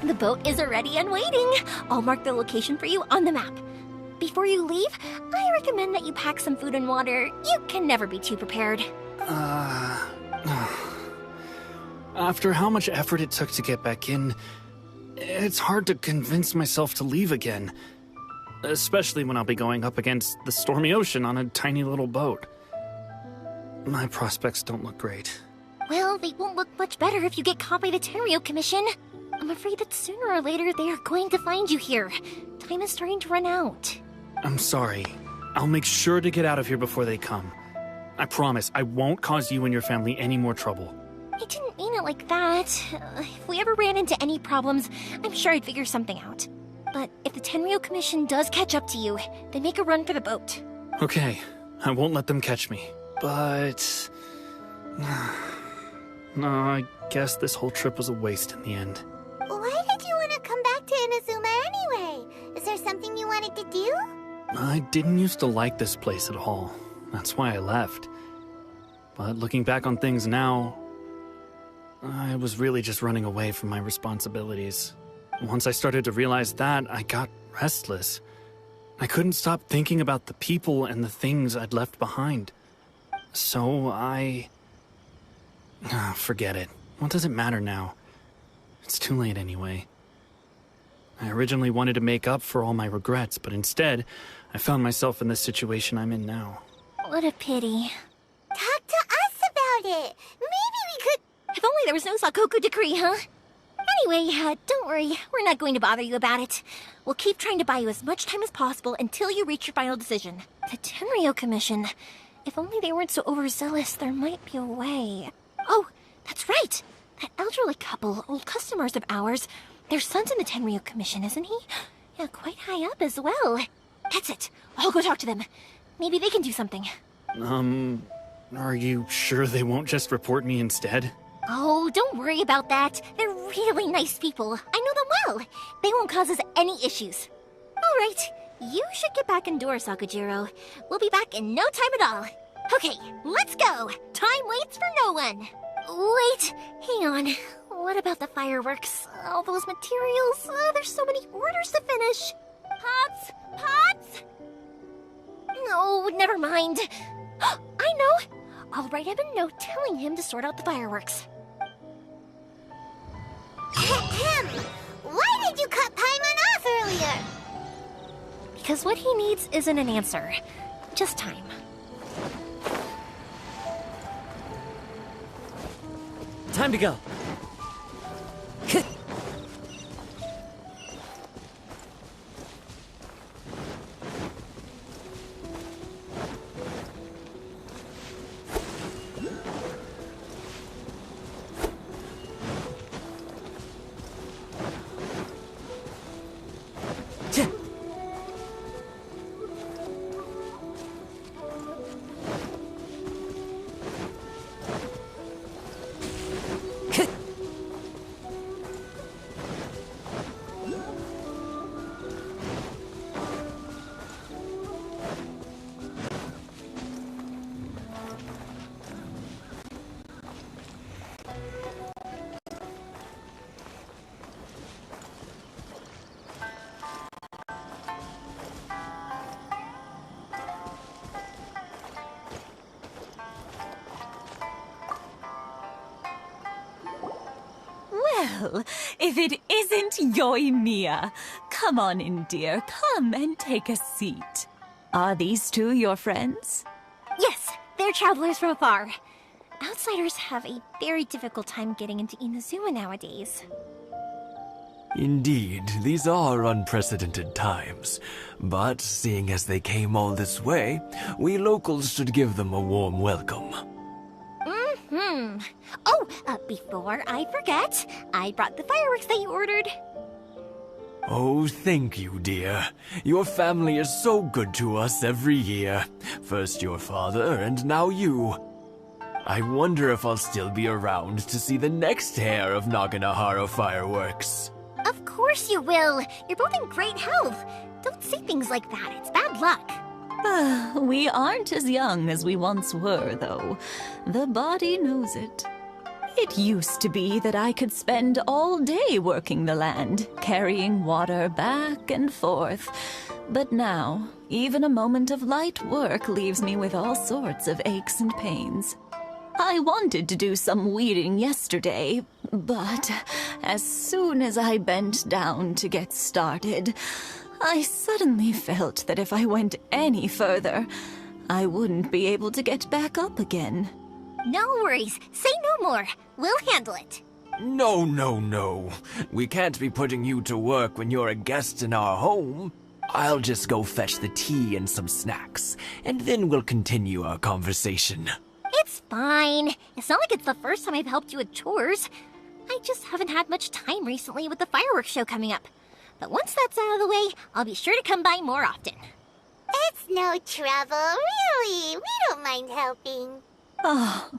The boat is ready and waiting. I'll mark the location for you on the map. Before you leave, I recommend that you pack some food and water. You can never be too prepared. After how much effort it took to get back in, it's hard to convince myself to leave again. Especially when I'll be going up against the stormy ocean on a tiny little boat. My prospects don't look great. Well, they won't look much better if you get caught by the Tenryou Commission. I'm afraid that sooner or later they are going to find you here. Time is starting to run out. I'm sorry. I'll make sure to get out of here before they come. I promise I won't cause you and your family any more trouble. I didn't mean it like that. If we ever ran into any problems, I'm sure I'd figure something out. But if the Tenryou Commission does catch up to you, then make a run for the boat. Okay, I won't let them catch me. But... no, I guess this whole trip was a waste in the end. Why did you want to come back to Inazuma anyway? Is there something you wanted to do? I didn't used to like this place at all. That's why I left. But looking back on things now, I was really just running away from my responsibilities. Once I started to realize that, I got restless. I couldn't stop thinking about the people and the things I'd left behind. So forget it. What does it matter now? It's too late anyway. I originally wanted to make up for all my regrets, but instead, I found myself in the situation I'm in now. What a pity. to us about it. Maybe we could... If only there was no Sakoku decree, huh? Anyway, don't worry. We're not going to bother you about it. We'll keep trying to buy you as much time as possible until you reach your final decision. The Tenryo Commission. If only they weren't so overzealous, there might be a way. Oh, that's right. That elderly couple, old customers of ours, their son's in the Tenryo Commission, isn't he? Yeah, quite high up as well. That's it. I'll go talk to them. Maybe they can do something. Are you sure they won't just report me instead? Oh, don't worry about that. They're really nice people. I know them well. They won't cause us any issues. All right, you should get back indoors, Sakujiro. We'll be back in no time at all. Okay, let's go. Time waits for no one. Wait, hang on. What about the fireworks? All those materials? There's so many orders to finish. Pops? Pops? No, never mind. I know. I'll write him a note telling him to sort out the fireworks. Why did you cut Paimon off earlier? Because what he needs isn't an answer, just time. Time to go. Well, if it isn't Yoimiya. Come on in, dear. Come and take a seat. Are these two your friends? Yes, they're travelers from afar. Outsiders have a very difficult time getting into Inazuma nowadays. Indeed, these are unprecedented times. But seeing as they came all this way, we locals should give them a warm welcome. Oh, before I forget, I brought the fireworks that you ordered. Oh, thank you, dear. Your family is so good to us every year. First your father, and now you. I wonder if I'll still be around to see the next hair of Naganahara fireworks. Of course you will. You're both in great health. Don't say things like that. It's bad luck. We aren't as young as we once were, though. The body knows it. It used to be that I could spend all day working the land, carrying water back and forth. But now, even a moment of light work leaves me with all sorts of aches and pains. I wanted to do some weeding yesterday, but as soon as I bent down to get started, I suddenly felt that if I went any further, I wouldn't be able to get back up again. No worries. Say no more. We'll handle it. No. We can't be putting you to work when you're a guest in our home. I'll just go fetch the tea and some snacks, and then we'll continue our conversation. It's fine. It's not like it's the first time I've helped you with chores. I just haven't had much time recently with the fireworks show coming up. But once that's out of the way, I'll be sure to come by more often. It's no trouble, really. We don't mind helping. Oh,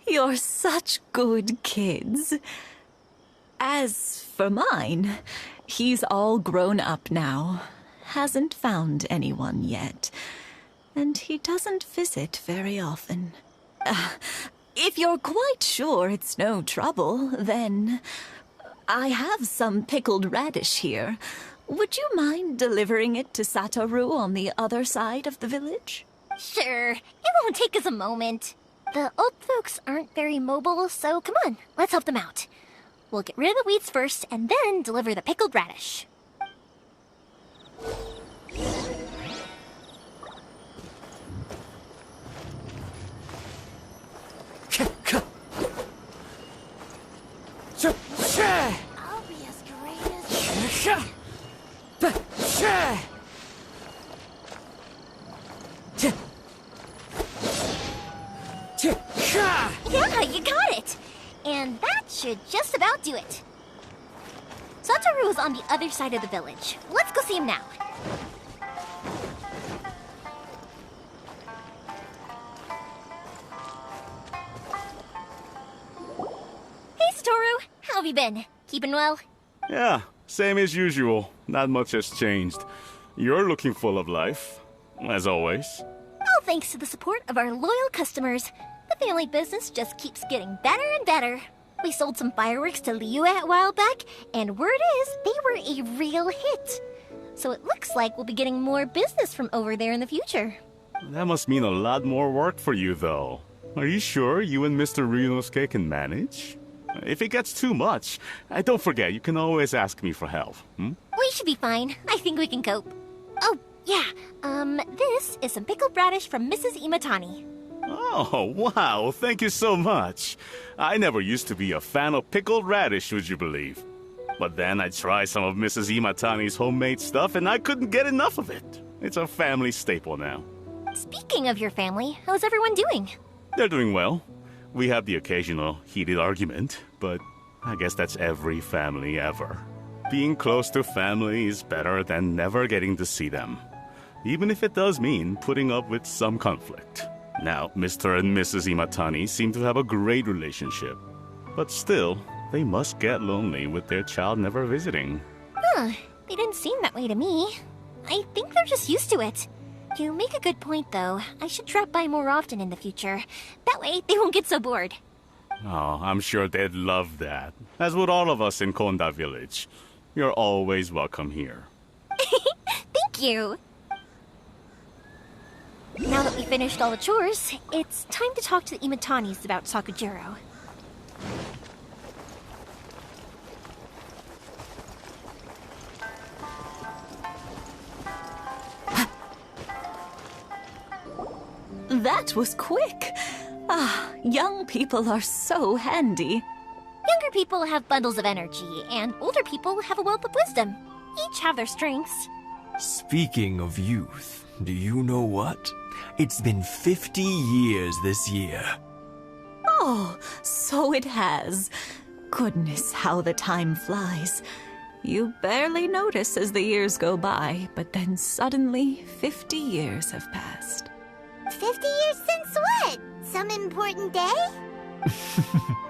you're such good kids. As for mine, he's all grown up now. Hasn't found anyone yet. And he doesn't visit very often. If you're quite sure it's no trouble, then I have some pickled radish here. Would you mind delivering it to Satoru on the other side of the village? Sure. It won't take us a moment. The old folks aren't very mobile, so come on, let's help them out. We'll get rid of the weeds first, and then deliver the pickled radish. should just about do it. Satoru is on the other side of the village. Let's go see him now. Hey, Satoru. How have you been? Keeping well? Yeah, same as usual. Not much has changed. You're looking full of life, as always. All thanks to the support of our loyal customers. The family business just keeps getting better and better. We sold some fireworks to Liu a while back, and word is they were a real hit. So it looks like we'll be getting more business from over there in the future. That must mean a lot more work for you, though. Are you sure you and Mr. Ryunosuke can manage? If it gets too much, don't forget, you can always ask me for help. We should be fine. I think we can cope. Oh, yeah. This is some pickled radish from Mrs. Imatani. Oh, wow, thank you so much. I never used to be a fan of pickled radish, would you believe? But then I tried some of Mrs. Imatani's homemade stuff and I couldn't get enough of it. It's a family staple now. Speaking of your family, how's everyone doing? They're doing well. We have the occasional heated argument, but I guess that's every family ever. Being close to family is better than never getting to see them, even if it does mean putting up with some conflict. Now, Mr. and Mrs. Imatani seem to have a great relationship, but still, they must get lonely with their child never visiting. Huh, they didn't seem that way to me. I think they're just used to it. You make a good point, though. I should drop by more often in the future. That way, they won't get so bored. Oh, I'm sure they'd love that, as would all of us in Konda Village. You're always welcome here. Thank you! Now that we finished all the chores, it's time to talk to the Imatanis about Sakujiro. That was quick. Ah, young people are so handy. Younger people have bundles of energy, and older people have a wealth of wisdom. Each have their strengths. Speaking of youth, do you know what? It's been 50 years this year. Oh, so it has. Goodness, how the time flies. You barely notice as the years go by, but then suddenly 50 years have passed. 50 years since what? Some important day?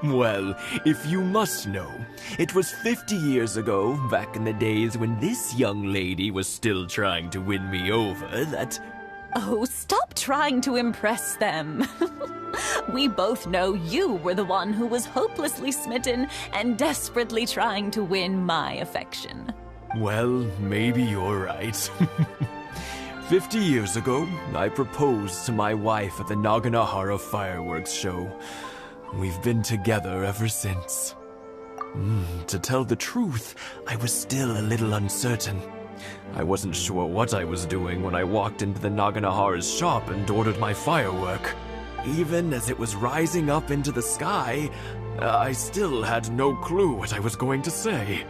Well, if you must know, it was 50 years ago, back in the days when this young lady was still trying to win me over, that... Oh, stop trying to impress them. We both know you were the one who was hopelessly smitten and desperately trying to win my affection. Well, maybe you're right. 50 years ago, I proposed to my wife at the Naganahara fireworks show. We've been together ever since. To tell the truth, I was still a little uncertain. I wasn't sure what I was doing when I walked into the Naganahara's shop and ordered my firework. Even as it was rising up into the sky, I still had no clue what I was going to say.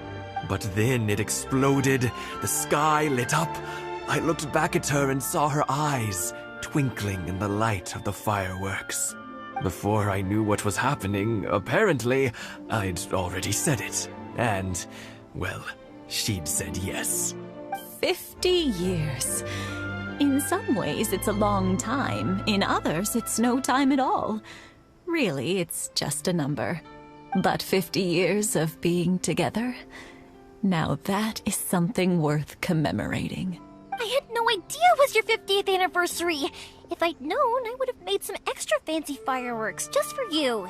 But then it exploded, the sky lit up. I looked back at her and saw her eyes twinkling in the light of the fireworks. Before I knew what was happening, apparently, I'd already said it. And, well, she'd said yes. 50 years. In some ways, it's a long time. In others, it's no time at all. Really, it's just a number. But 50 years of being together? Now that is something worth commemorating. I had no idea it was your 50th anniversary. If I'd known, I would have made some extra fancy fireworks just for you.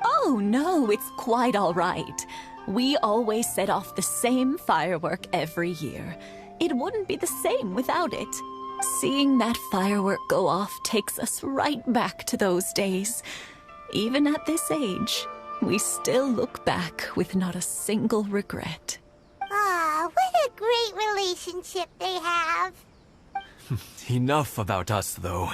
Oh, no, it's quite all right. We always set off the same firework every year. It wouldn't be the same without it. Seeing that firework go off takes us right back to those days. Even at this age, we still look back with not a single regret. Ah, what a great relationship they have. Enough about us, though.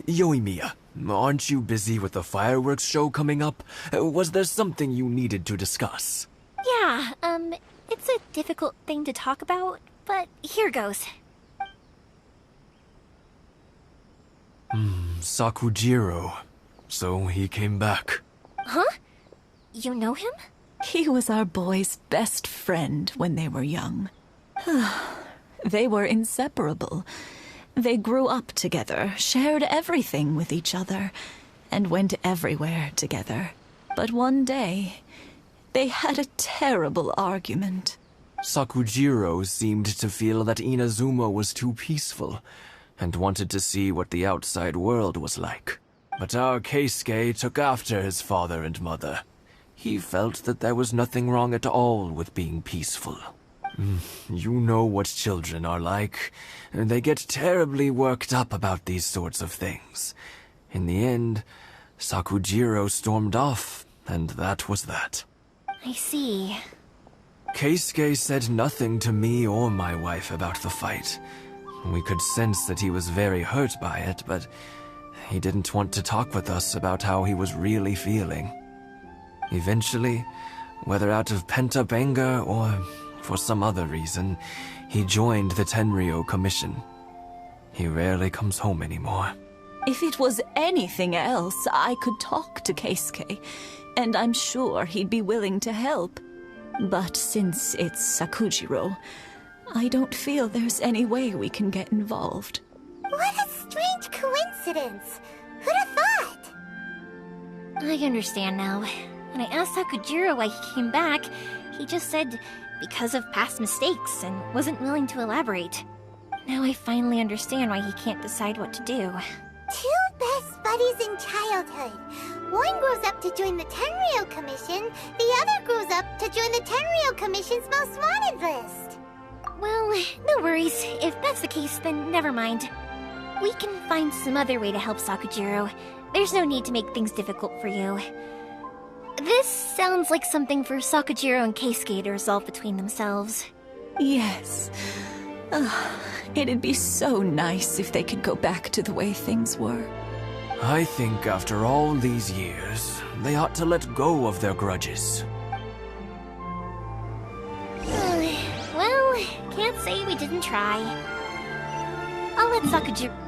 Yoimiya, aren't you busy with the fireworks show coming up? Was there something you needed to discuss? Yeah, it's a difficult thing to talk about, but here goes. Sakujiro. So he came back. Huh? You know him? He was our boy's best friend when they were young. They were inseparable. They grew up together, shared everything with each other, and went everywhere together. But one day, they had a terrible argument. Sakujiro seemed to feel that Inazuma was too peaceful, and wanted to see what the outside world was like. But our Keisuke took after his father and mother. He felt that there was nothing wrong at all with being peaceful. You know what children are like. They get terribly worked up about these sorts of things. In the end, Sakujiro stormed off, and that was that. I see. Keisuke said nothing to me or my wife about the fight. We could sense that he was very hurt by it, but he didn't want to talk with us about how he was really feeling. Eventually, whether out of pent-up anger or for some other reason, he joined the Tenryou Commission. He rarely comes home anymore. If it was anything else, I could talk to Keisuke, and I'm sure he'd be willing to help. But since it's Sakujiro, I don't feel there's any way we can get involved. What a strange coincidence! Who'd have thought? I understand now. When I asked Sakujiro why he came back, he just said because of past mistakes and wasn't willing to elaborate. Now I finally understand why he can't decide what to do. Two best buddies in childhood. One grows up to join the Tenryou Commission, the other grows up to join the Tenryou Commission's most wanted list. Well, no worries. If that's the case, then never mind. We can find some other way to help Sakujiro. There's no need to make things difficult for you. This sounds like something for Sakujiro and Keisuke to resolve between themselves. Yes. It'd be so nice if they could go back to the way things were. I think after all these years, they ought to let go of their grudges. Well, can't say we didn't try. I'll let Sakujiro...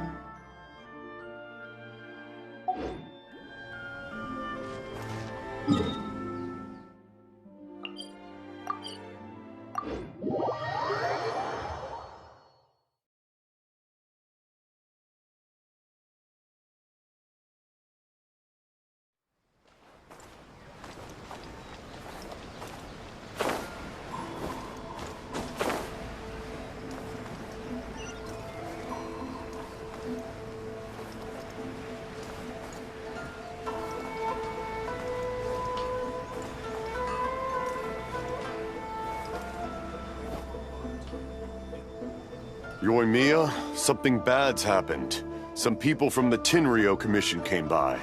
Yoimiya, something bad's happened. Some people from the Tenryou Commission came by.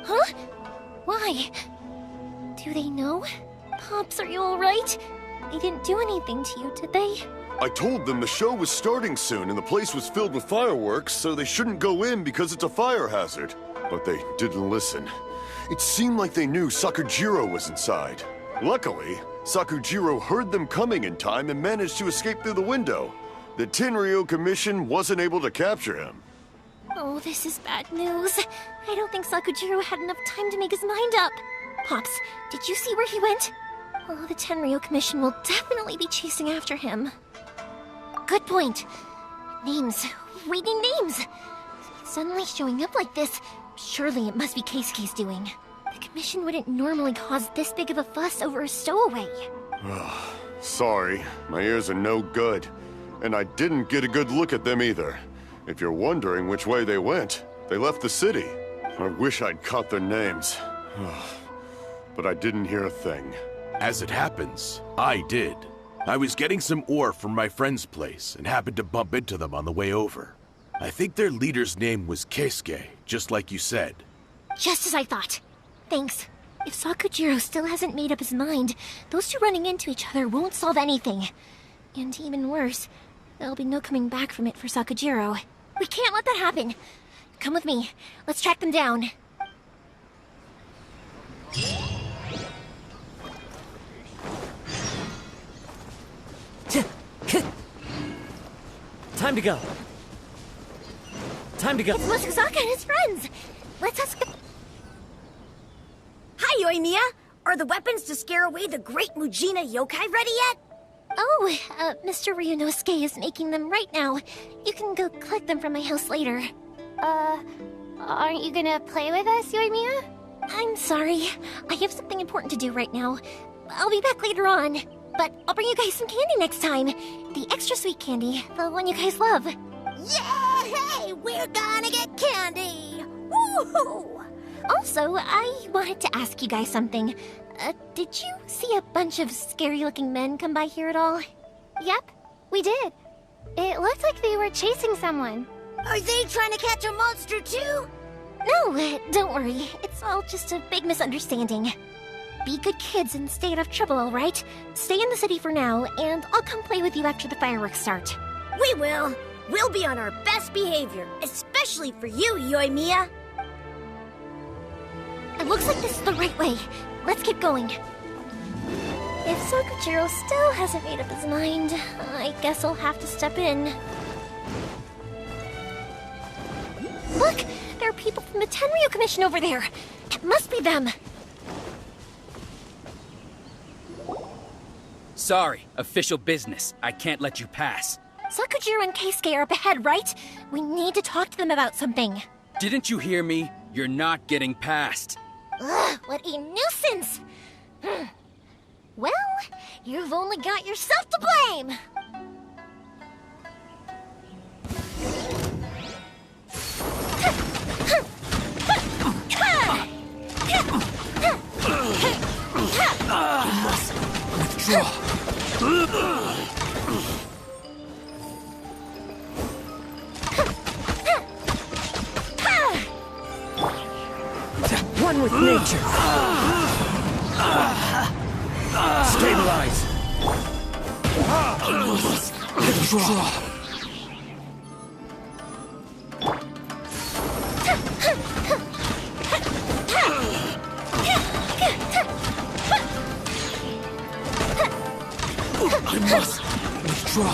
Huh? Why? Do they know? Pops, are you alright? They didn't do anything to you, did they? I told them the show was starting soon and the place was filled with fireworks, so they shouldn't go in because it's a fire hazard. But they didn't listen. It seemed like they knew Sakujiro was inside. Luckily, Sakujiro heard them coming in time and managed to escape through the window. The Tenryou Commission wasn't able to capture him. Oh, this is bad news. I don't think Sakujiro had enough time to make his mind up. Pops, did you see where he went? Oh, the Tenryou Commission will definitely be chasing after him. Good point. Names. We need names. Suddenly showing up like this, surely it must be Keisuke's doing. The Commission wouldn't normally cause this big of a fuss over a stowaway. Sorry, my ears are no good. And I didn't get a good look at them either. If you're wondering which way they went, they left the city. I wish I'd caught their names. But I didn't hear a thing. As it happens, I did. I was getting some ore from my friend's place and happened to bump into them on the way over. I think their leader's name was Keisuke, just like you said. Just as I thought. Thanks. If Sakujiro still hasn't made up his mind, those two running into each other won't solve anything. And even worse, there'll be no coming back from it for Sakujiro. We can't let that happen. Come with me. Let's track them down. Time to go. Time to go. It's Musazaka and his friends. Let's ask... Hi, Yoimiya. Are the weapons to scare away the great Mujina yokai ready yet? Oh, Mr. Ryunosuke is making them right now. You can go collect them from my house later. Aren't you gonna play with us, Yoimiya? I'm sorry. I have something important to do right now. I'll be back later on. But I'll bring you guys some candy next time. The extra sweet candy, the one you guys love. Yay! We're gonna get candy! Woohoo! Also, I wanted to ask you guys something. Did you see a bunch of scary-looking men come by here at all? Yep, we did. It looked like they were chasing someone. Are they trying to catch a monster too? No, don't worry. It's all just a big misunderstanding. Be good kids and stay out of trouble, alright? Stay in the city for now, and I'll come play with you after the fireworks start. We will. We'll be on our best behavior, especially for you, Yoimiya. It looks like this is the right way. Let's keep going. If Sakujiro still hasn't made up his mind, I guess I'll have to step in. Look! There are people from the Tenryu Commission over there! It must be them! Sorry, official business. I can't let you pass. Sakujiro and Keisuke are up ahead, right? We need to talk to them about something. Didn't you hear me? You're not getting past. Ugh, what a nuisance! Well, you've only got yourself to blame! Withdraw. One with nature. Stabilize. Withdraw. I must withdraw.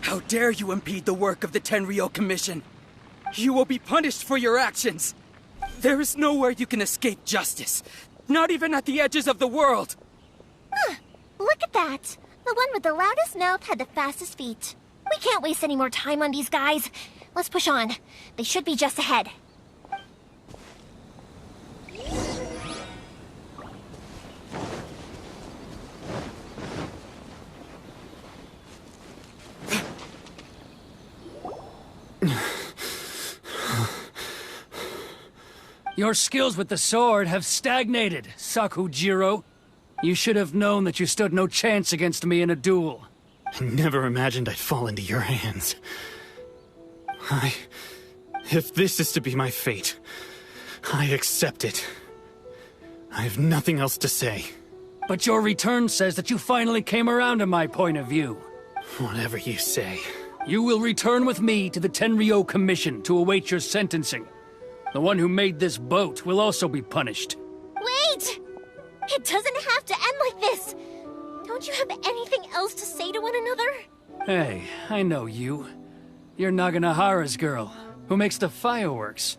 How dare you impede the work of the Tenryo Commission? You will be punished for your actions. There is nowhere you can escape justice. Not even at the edges of the world. Look at that. The one with the loudest mouth had the fastest feet. We can't waste any more time on these guys. Let's push on. They should be just ahead. Your skills with the sword have stagnated, Sakujiro. You should have known that you stood no chance against me in a duel. I never imagined I'd fall into your hands. If this is to be my fate, I accept it. I have nothing else to say. But your return says that you finally came around to my point of view. Whatever you say. You will return with me to the Tenryo Commission to await your sentencing. The one who made this boat will also be punished. Wait! It doesn't have to end like this! Don't you have anything else to say to one another? Hey, I know you. You're Naganahara's girl, who makes the fireworks.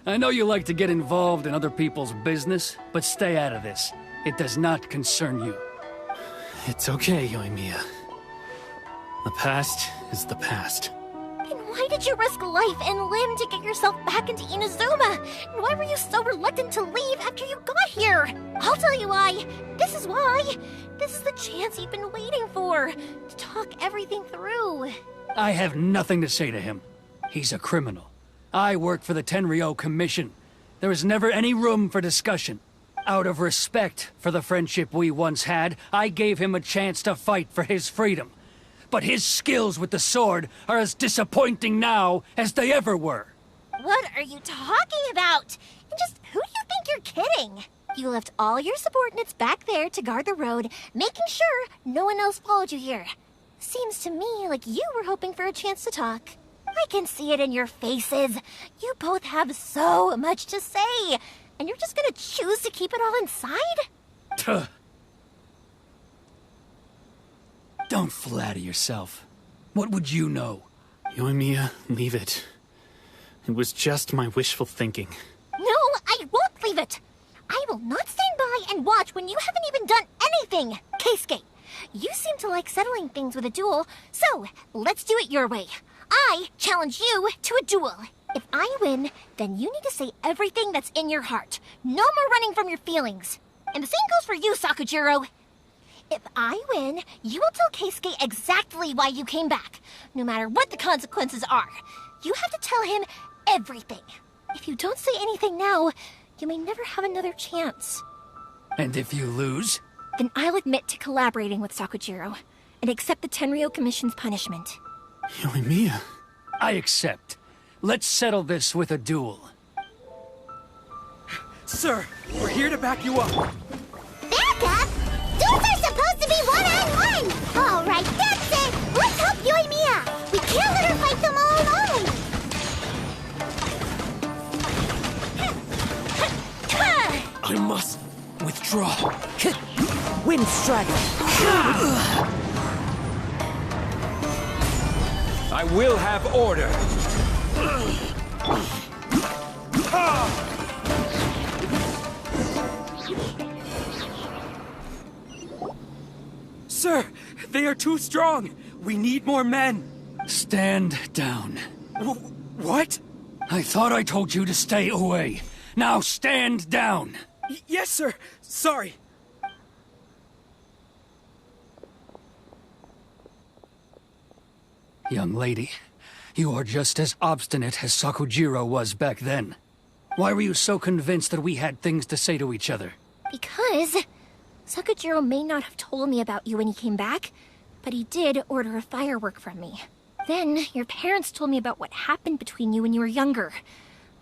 I know you like to get involved in other people's business, but stay out of this. It does not concern you. It's okay, Yoimiya. The past is the past. Then why did you risk life and limb to get yourself back into Inazuma? And why were you so reluctant to leave after you got here? I'll tell you why. This is why. This is the chance you've been waiting for. To talk everything through. I have nothing to say to him. He's a criminal. I work for the Tenryo Commission. There is never any room for discussion. Out of respect for the friendship we once had, I gave him a chance to fight for his freedom. But his skills with the sword are as disappointing now as they ever were. What are you talking about? And just who do you think you're kidding? You left all your subordinates back there to guard the road, making sure no one else followed you here. Seems to me like you were hoping for a chance to talk. I can see it in your faces. You both have so much to say, and you're just gonna choose to keep it all inside? Don't flatter yourself. What would you know? Yoimiya, leave it. It was just my wishful thinking. No, I won't leave it! I will not stand by and watch when you haven't even done anything! Keisuke, you seem to like settling things with a duel, so let's do it your way. I challenge you to a duel. If I win, then you need to say everything that's in your heart. No more running from your feelings. And the same goes for you, Sakujiro. If I win, you will tell Keisuke exactly why you came back, no matter what the consequences are. You have to tell him everything. If you don't say anything now, you may never have another chance. And if you lose? Then I'll admit to collaborating with Sakujiro and accept the Tenryou Commission's punishment. Yoimiya. I accept. Let's settle this with a duel. Sir, we're here to back you up. Back up? Duels are supposed to be one-on-one! All right, that's it! Let's help Yoimiya! We can't let her fight them all alone! I must withdraw. Wind Strider. I will have order. Sir, they are too strong. We need more men. Stand down. What? I thought I told you to stay away. Now stand down. Yes, sir. Sorry. Young lady, you are just as obstinate as Sakujiro was back then. Why were you so convinced that we had things to say to each other? Because Sakujiro may not have told me about you when he came back, but he did order a firework from me. Then your parents told me about what happened between you when you were younger.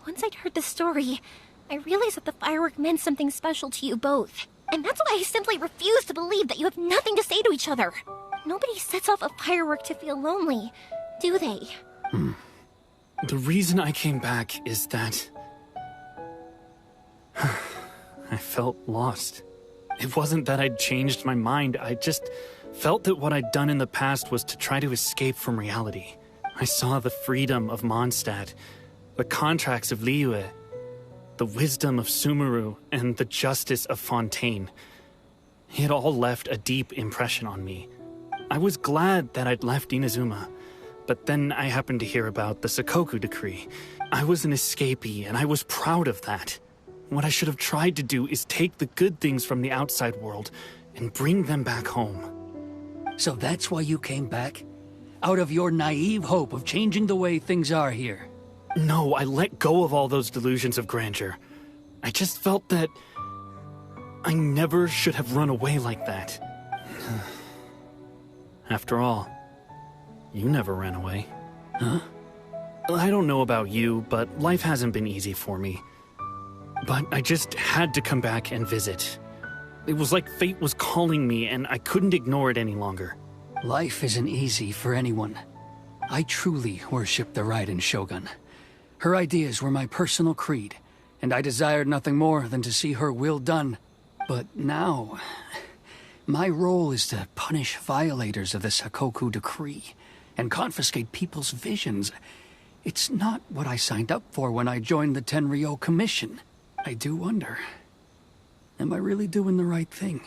Once I'd heard the story, I realized that the firework meant something special to you both. And that's why I simply refuse to believe that you have nothing to say to each other. Nobody sets off a firework to feel lonely, do they? The reason I came back is that I felt lost. It wasn't that I'd changed my mind, I just felt that what I'd done in the past was to try to escape from reality. I saw the freedom of Mondstadt, the contracts of Liyue, the wisdom of Sumeru, and the justice of Fontaine. It all left a deep impression on me. I was glad that I'd left Inazuma, but then I happened to hear about the Sakoku decree. I was an escapee, and I was proud of that. What I should have tried to do is take the good things from the outside world and bring them back home. So that's why you came back? Out of your naive hope of changing the way things are here? No, I let go of all those delusions of grandeur. I just felt that I never should have run away like that. After all, you never ran away. Huh? I don't know about you, but life hasn't been easy for me. But I just had to come back and visit. It was like fate was calling me, and I couldn't ignore it any longer. Life isn't easy for anyone. I truly worship the Raiden Shogun. Her ideas were my personal creed, and I desired nothing more than to see her will done. But now, my role is to punish violators of the Sakoku decree and confiscate people's visions. It's not what I signed up for when I joined the Tenryou Commission. I do wonder, am I really doing the right thing?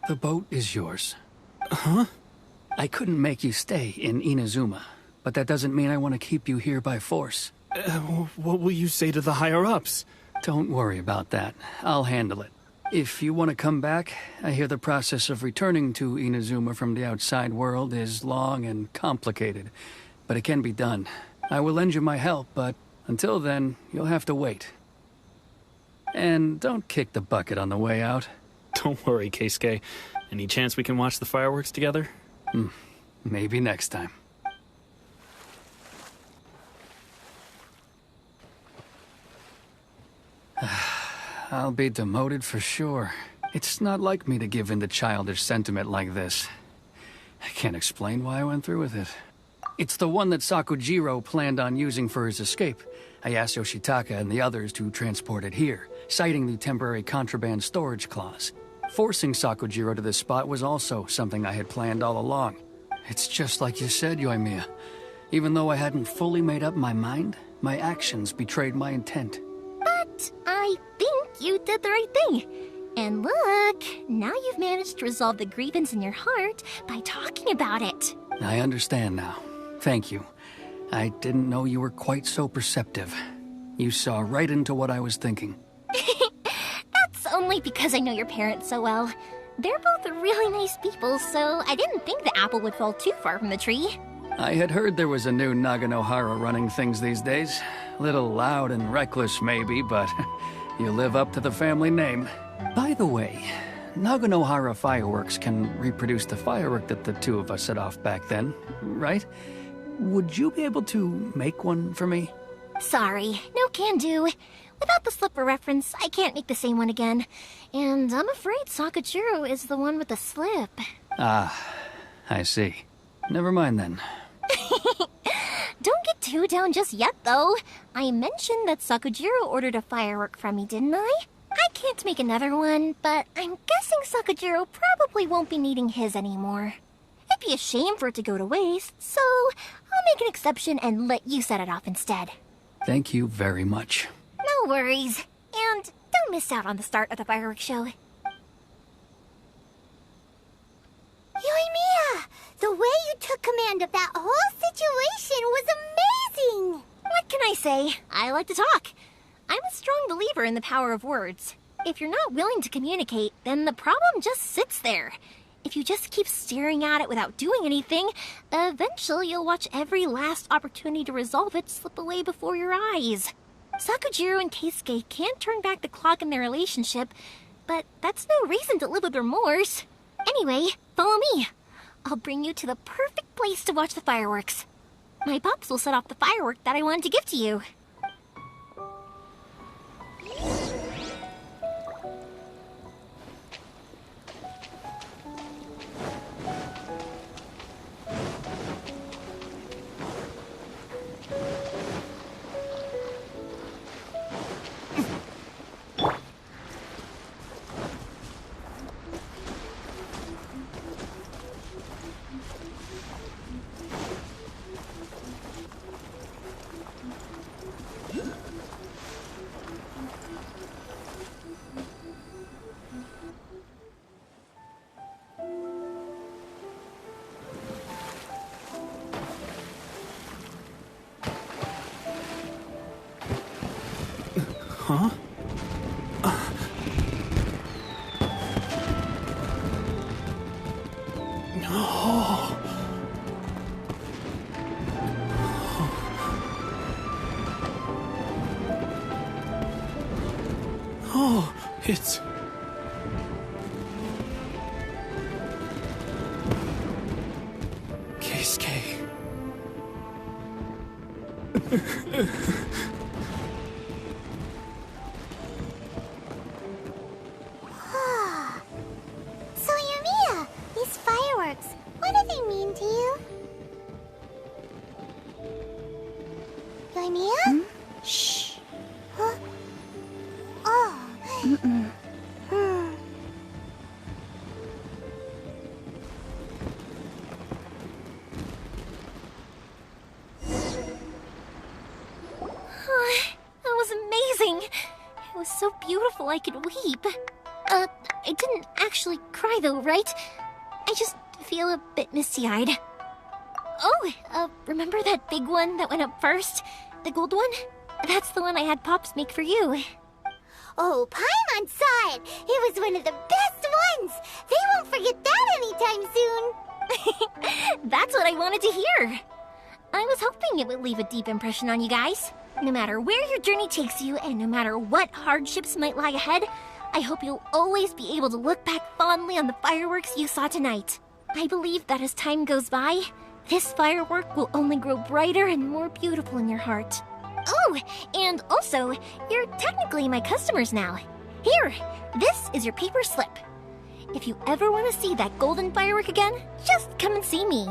The boat is yours. Huh? I couldn't make you stay in Inazuma, but that doesn't mean I want to keep you here by force. What will you say to the higher-ups? Don't worry about that. I'll handle it. If you want to come back, I hear the process of returning to Inazuma from the outside world is long and complicated, but it can be done. I will lend you my help, but until then, you'll have to wait. And don't kick the bucket on the way out. Don't worry, Keisuke. Any chance we can watch the fireworks together? Maybe next time. I'll be demoted for sure. It's not like me to give in to childish sentiment like this. I can't explain why I went through with it. It's the one that Sakujiro planned on using for his escape. I asked Yoshitaka and the others to transport it here, citing the temporary contraband storage clause. Forcing Sakujiro to this spot was also something I had planned all along. It's just like you said, Yoimiya. Even though I hadn't fully made up my mind, my actions betrayed my intent. But I think you did the right thing. And look, now you've managed to resolve the grievance in your heart by talking about it. I understand now. Thank you. I didn't know you were quite so perceptive. You saw right into what I was thinking. That's only because I know your parents so well. They're both really nice people, so I didn't think the apple would fall too far from the tree. I had heard there was a new Naganohara running things these days. Little loud and reckless, maybe, but you live up to the family name. By the way, Naganohara fireworks can reproduce the firework that the two of us set off back then, right? Would you be able to make one for me? Sorry, no can do. Without the slipper reference, I can't make the same one again. And I'm afraid Sakujiro is the one with the slip. Ah, I see. Never mind then. Don't get too down just yet, though. I mentioned that Sakujiro ordered a firework from me, didn't I? I can't make another one, but I'm guessing Sakujiro probably won't be needing his anymore. It'd be a shame for it to go to waste, so I'll make an exception and let you set it off instead. Thank you very much. No worries. And don't miss out on the start of the fireworks show. Yoimiya! The way you took command of that whole situation was amazing! What can I say? I like to talk. I'm a strong believer in the power of words. If you're not willing to communicate, then the problem just sits there. If you just keep staring at it without doing anything, eventually you'll watch every last opportunity to resolve it slip away before your eyes. Sakujiro and Keisuke can't turn back the clock in their relationship, but that's no reason to live with remorse. Anyway, follow me. I'll bring you to the perfect place to watch the fireworks. My pops will set off the firework that I wanted to give to you. Huh? No. Oh, it's... Keisuke. So, Yoimiya, these fireworks, what do they mean to you? Yoimiya? Shh. Huh? Oh. That was amazing. It was so beautiful I could weep. I didn't actually cry though, right? I just feel a bit misty-eyed. Oh, remember that big one that went up first? The gold one? That's the one I had Pops make for you. Oh, Paimon saw it! It was one of the best ones! They won't forget that anytime soon! That's what I wanted to hear. I was hoping it would leave a deep impression on you guys. No matter where your journey takes you, and no matter what hardships might lie ahead, I hope you'll always be able to look back fondly on the fireworks you saw tonight. I believe that as time goes by, this firework will only grow brighter and more beautiful in your heart. Oh, and also, you're technically my customers now. Here, this is your paper slip. If you ever want to see that golden firework again, just come and see me.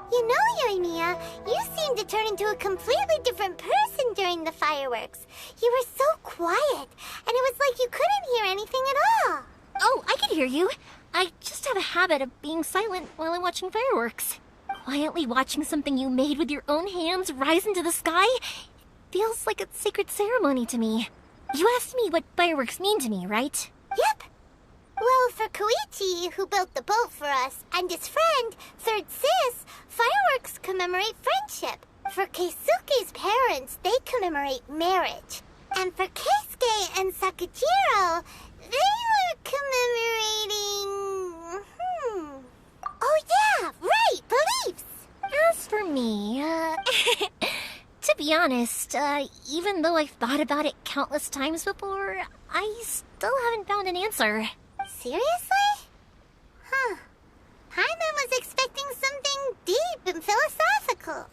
You know, Yoimiya, you seemed to turn into a completely different person during the fireworks. You were so quiet, and it was like you couldn't hear anything at all. Oh, I could hear you. I just have a habit of being silent while I'm watching fireworks. quietly watching something you made with your own hands rise into the sky feels like a sacred ceremony to me. You asked me what fireworks mean to me, right? Yep. Well, for Koichi, who built the boat for us, and his friend, Third Sis, fireworks commemorate friendship. For Keisuke's parents, they commemorate marriage. And for Keisuke and Sakajiro, they were commemorating... Oh yeah, right, beliefs! As for me, to be honest, even though I've thought about it countless times before, I still haven't found an answer. Seriously? Huh. Paimon was expecting something deep and philosophical.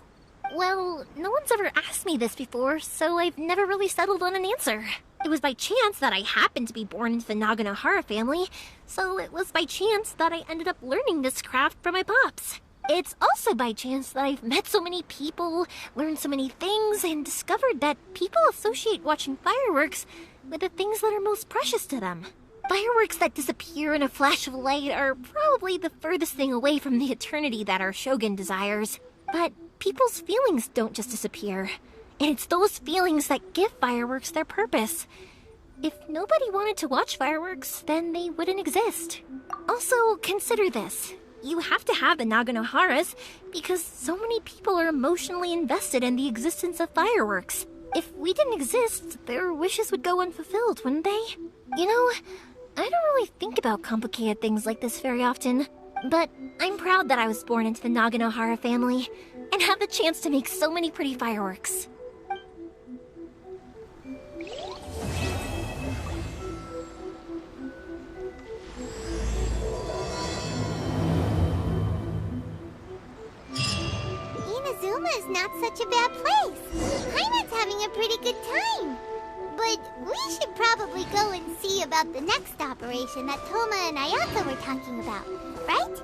Well, no one's ever asked me this before, so I've never really settled on an answer. It was by chance that I happened to be born into the Naganohara family, so it was by chance that I ended up learning this craft from my pops. It's also by chance that I've met so many people, learned so many things, and discovered that people associate watching fireworks with the things that are most precious to them. Fireworks that disappear in a flash of light are probably the furthest thing away from the eternity that our shogun desires. But people's feelings don't just disappear, and it's those feelings that give fireworks their purpose. If nobody wanted to watch fireworks, then they wouldn't exist. Also, consider this. You have to have the Naganoharas because so many people are emotionally invested in the existence of fireworks. If we didn't exist, their wishes would go unfulfilled, wouldn't they? You know, I don't really think about complicated things like this very often, but I'm proud that I was born into the Naganohara family and have the chance to make so many pretty fireworks. Inazuma is not such a bad place. Paimon's having a pretty good time. But we should probably go and see about the next operation that Toma and Ayaka were talking about, right?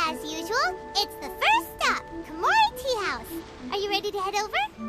As usual, it's the first stop, Komori Tea House. Are you ready to head over?